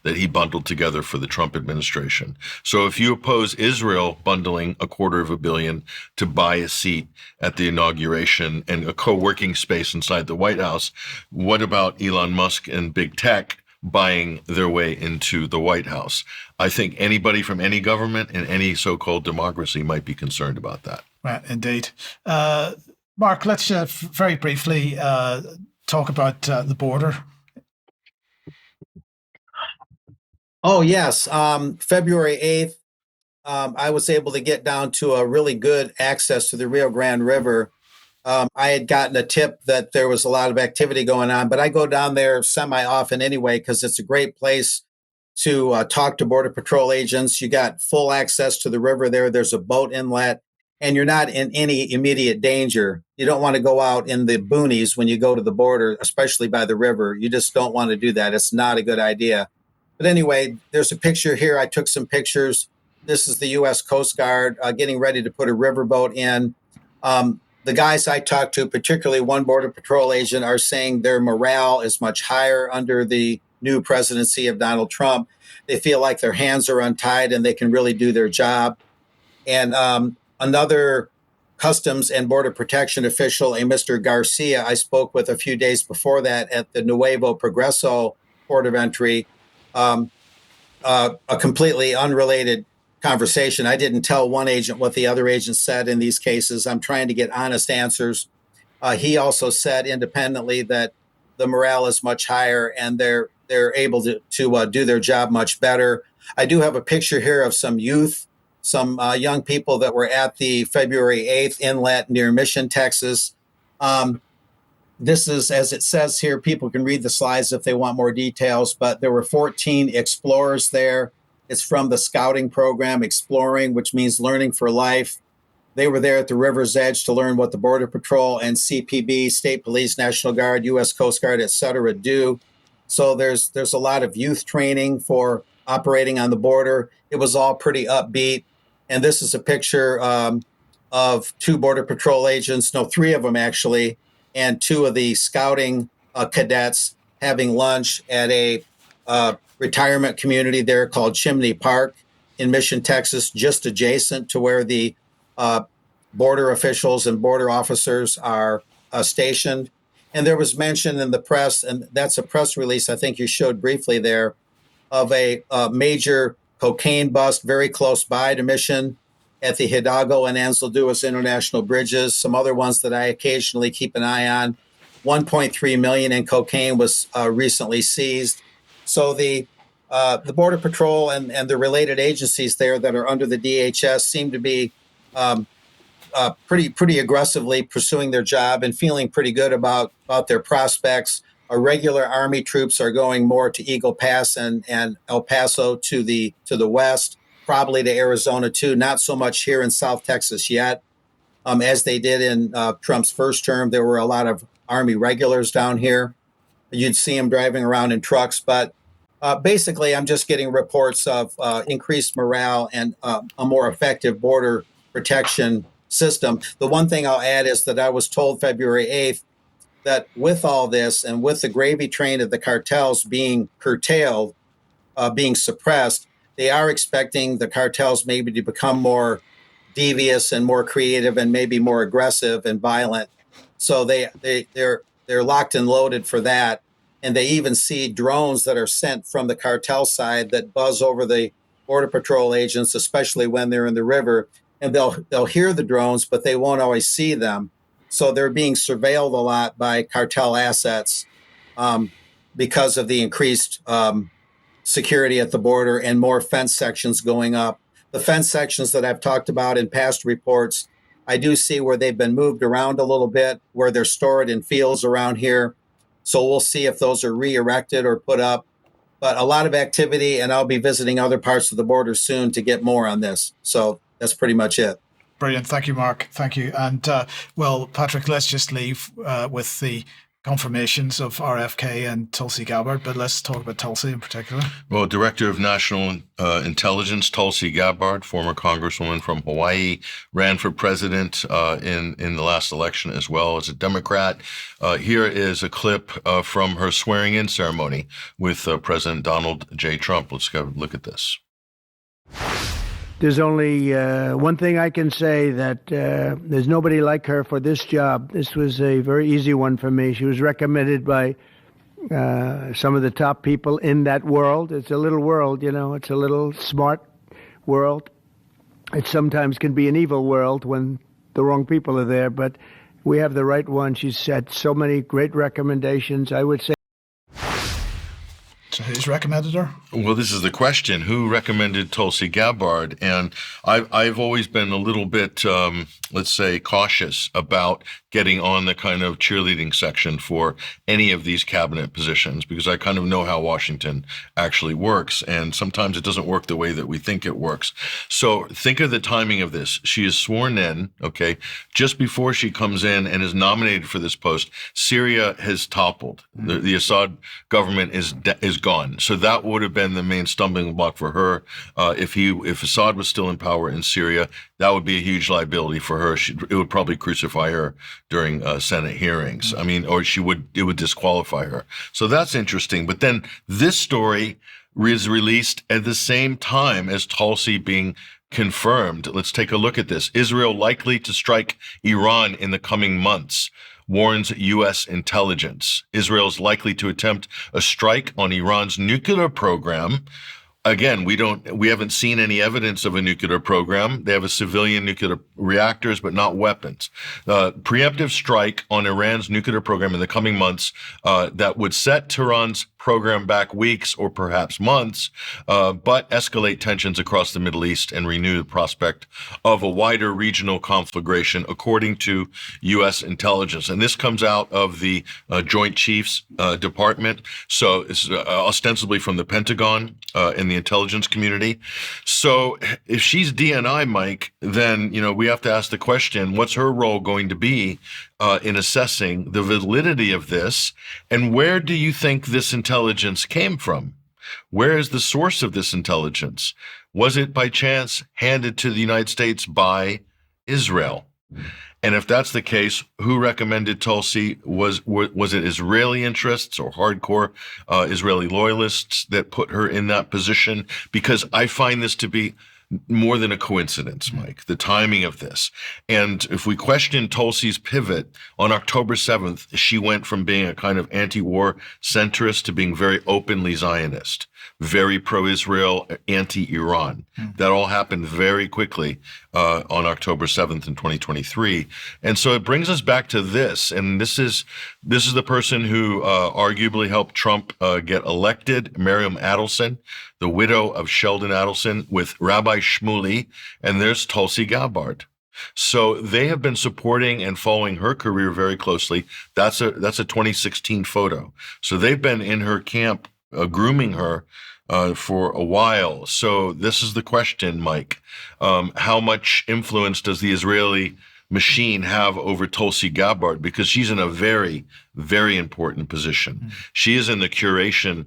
S2: that he bundled together for the Trump administration. So if you oppose Israel bundling $250 million to buy a seat at the inauguration and a co-working space inside the White House, what about Elon Musk and big tech buying their way into the White House? I think anybody from any government in any so-called democracy might be concerned about that.
S1: Right, indeed. Mark, let's very briefly talk about the border.
S10: Oh, yes. February 8th, I was able to get down to a really good access to the Rio Grande River. I had gotten a tip that there was a lot of activity going on, but I go down there semi-often anyway because it's a great place to talk to Border Patrol agents. You got full access to the river there. There's a boat inlet, and you're not in any immediate danger. You don't want to go out in the boonies when you go to the border, especially by the river. You just don't want to do that. It's not a good idea. But anyway, there's a picture here. I took some pictures. This is the U.S. Coast Guard getting ready to put a riverboat in. The guys I talked to, particularly one Border Patrol agent, are saying their morale is much higher under the new presidency of Donald Trump. They feel like their hands are untied and they can really do their job. And another Customs and Border Protection official, a Mr. Garcia, I spoke with a few days before that at the Nuevo Progreso port of entry, a completely unrelated conversation. I didn't tell one agent what the other agent said in these cases. I'm trying to get honest answers. He also said independently that the morale is much higher and they're able to do their job much better. I do have a picture here of some youth, some young people that were at the February 8th inlet near Mission, Texas. This is, as it says here, people can read the slides if they want more details, but there were 14 explorers there. It's from the scouting program, Exploring, which means learning for life. They were there at the river's edge to learn what the Border Patrol and CPB, State Police, National Guard, U.S. Coast Guard, et cetera, do. So there's a lot of youth training for operating on the border. It was all pretty upbeat. And this is a picture of of 2 Border Patrol agents, no, 3 of them actually, and 2 of the scouting cadets having lunch at a retirement community there called Chimney Park in Mission, Texas, just adjacent to where the border officials and border officers are stationed. And there was mention in the press, and that's a press release I think you showed briefly there, of a major cocaine bust very close by to Mission at the Hidalgo and Anzalduas International Bridges. Some other ones that I occasionally keep an eye on. 1.3 million in cocaine was recently seized. So the Border Patrol and the related agencies there that are under the DHS seem to be pretty aggressively pursuing their job and feeling pretty good about their prospects. Our regular Army troops are going more to Eagle Pass and El Paso to the west, probably to Arizona too. Not so much here in South Texas yet, as they did in Trump's first term. There were a lot of Army regulars down here. You'd see them driving around in trucks, but basically, I'm just getting reports of increased morale and a more effective border protection system. The one thing I'll add is that I was told February 8th that with all this and with the gravy train of the cartels being curtailed, being suppressed, they are expecting the cartels maybe to become more devious and more creative and maybe more aggressive and violent. So they're locked and loaded for that. And they even see drones that are sent from the cartel side that buzz over the Border Patrol agents, especially when they're in the river. And they'll hear the drones, but they won't always see them. So they're being surveilled a lot by cartel assets because of the increased security at the border and more fence sections going up. The fence sections that I've talked about in past reports, I do see where they've been moved around a little bit, where they're stored in fields around here. So we'll see if those are re-erected or put up. But a lot of activity, and I'll be visiting other parts of the border soon to get more on this. So that's pretty much it.
S1: Brilliant. Thank you, Mark. Thank you. And well, Patrick, let's just leave with the confirmations of RFK and Tulsi Gabbard, but let's talk about Tulsi in particular.
S2: Well, Director of National Intelligence Tulsi Gabbard, former Congresswoman from Hawaii, ran for president in the last election as well as a Democrat. Here is a clip from her swearing-in ceremony with President Donald J. Trump. Let's go look at this.
S13: There's only one thing I can say, that there's nobody like her for this job. This was a very easy one for me. She was recommended by some of the top people in that world. It's a little world, you know, it's a little smart world. It sometimes can be an evil world when the wrong people are there, but we have the right one. She's had so many great recommendations. I would say.
S1: So who's recommended her?
S2: Well, this is the question. Who recommended Tulsi Gabbard? And I've always been a little bit, let's say, cautious about getting on the kind of cheerleading section for any of these cabinet positions, because I kind of know how Washington actually works. And sometimes it doesn't work the way that we think it works. So think of the timing of this. She is sworn in, okay, just before she comes in and is nominated for this post. Syria has toppled. The Assad government is gone. So that would have been the main stumbling block for her. If Assad was still in power in Syria, that would be a huge liability for her. It would probably crucify her during Senate hearings. I mean, or it would disqualify her. So that's interesting. But then this story is released at the same time as Tulsi being confirmed. Let's take a look at this. Israel likely to strike Iran in the coming months, warns U.S. intelligence. Israel is likely to attempt a strike on Iran's nuclear program. Again, we haven't seen any evidence of a nuclear program. They have a civilian nuclear reactors, but not weapons. Preemptive strike on Iran's nuclear program in the coming months that would set Tehran's program back weeks or perhaps months, but escalate tensions across the Middle East and renew the prospect of a wider regional conflagration, according to U.S. intelligence. And this comes out of the Joint Chiefs Department, so it's ostensibly from the Pentagon and the intelligence community. So if she's DNI, Mike, then we have to ask the question: what's her role going to be in assessing the validity of this, and where do you think this intelligence came from? Where is the source of this intelligence? Was it by chance handed to the United States by Israel. And if that's the case, who recommended Tulsi? Was it Israeli interests or hardcore Israeli loyalists that put her in that position? Because I find this to be more than a coincidence, Mike, the timing of this. And if we question Tulsi's pivot, on October 7th, she went from being a kind of anti-war centrist to being very openly Zionist, very pro-Israel, anti-Iran. That all happened very quickly on October 7th in 2023. And so it brings us back to this. And this is the person who arguably helped Trump get elected, Miriam Adelson, the widow of Sheldon Adelson, with Rabbi Shmuley, and there's Tulsi Gabbard. So they have been supporting and following her career very closely. That's a 2016 photo. So they've been in her camp, grooming her for a while. So this is the question, Mike. How much influence does the Israeli machine have over Tulsi Gabbard? Because she's in a very, very important position. She is in the curation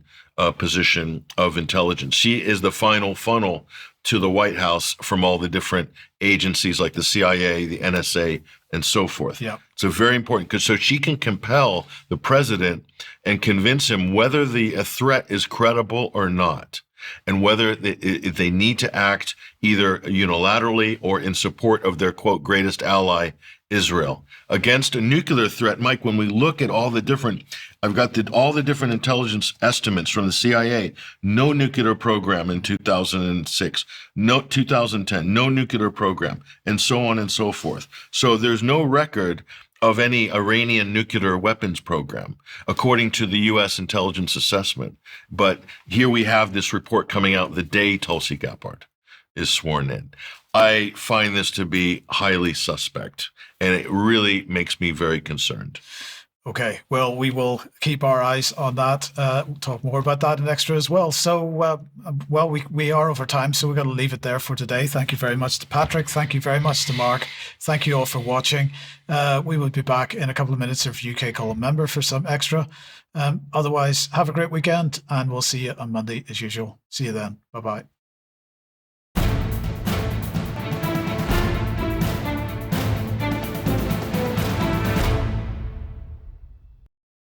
S2: position of intelligence. She is the final funnel to the White House from all the different agencies like the CIA, the NSA, and so forth.
S1: Yeah.
S2: So very important, because so she can compel the president and convince him whether a threat is credible or not, and whether they need to act either unilaterally or in support of their, quote, greatest ally, Israel, against a nuclear threat. Mike, when we look at all the different, I've got all the different intelligence estimates from the CIA, no nuclear program in 2006, no 2010, no nuclear program, and so on and so forth. So there's no record of any Iranian nuclear weapons program, according to the U.S. intelligence assessment. But here we have this report coming out the day Tulsi Gabbard is sworn in. I find this to be highly suspect, and it really makes me very concerned.
S1: Okay, well, we will keep our eyes on that. We'll talk more about that in Extra as well. So, we are over time, so we're going to leave it there for today. Thank you very much to Patrick. Thank you very much to Mark. Thank you all for watching. We will be back in a couple of minutes of UK Column Member for some Extra. Otherwise, have a great weekend, and we'll see you on Monday as usual. See you then. Bye-bye.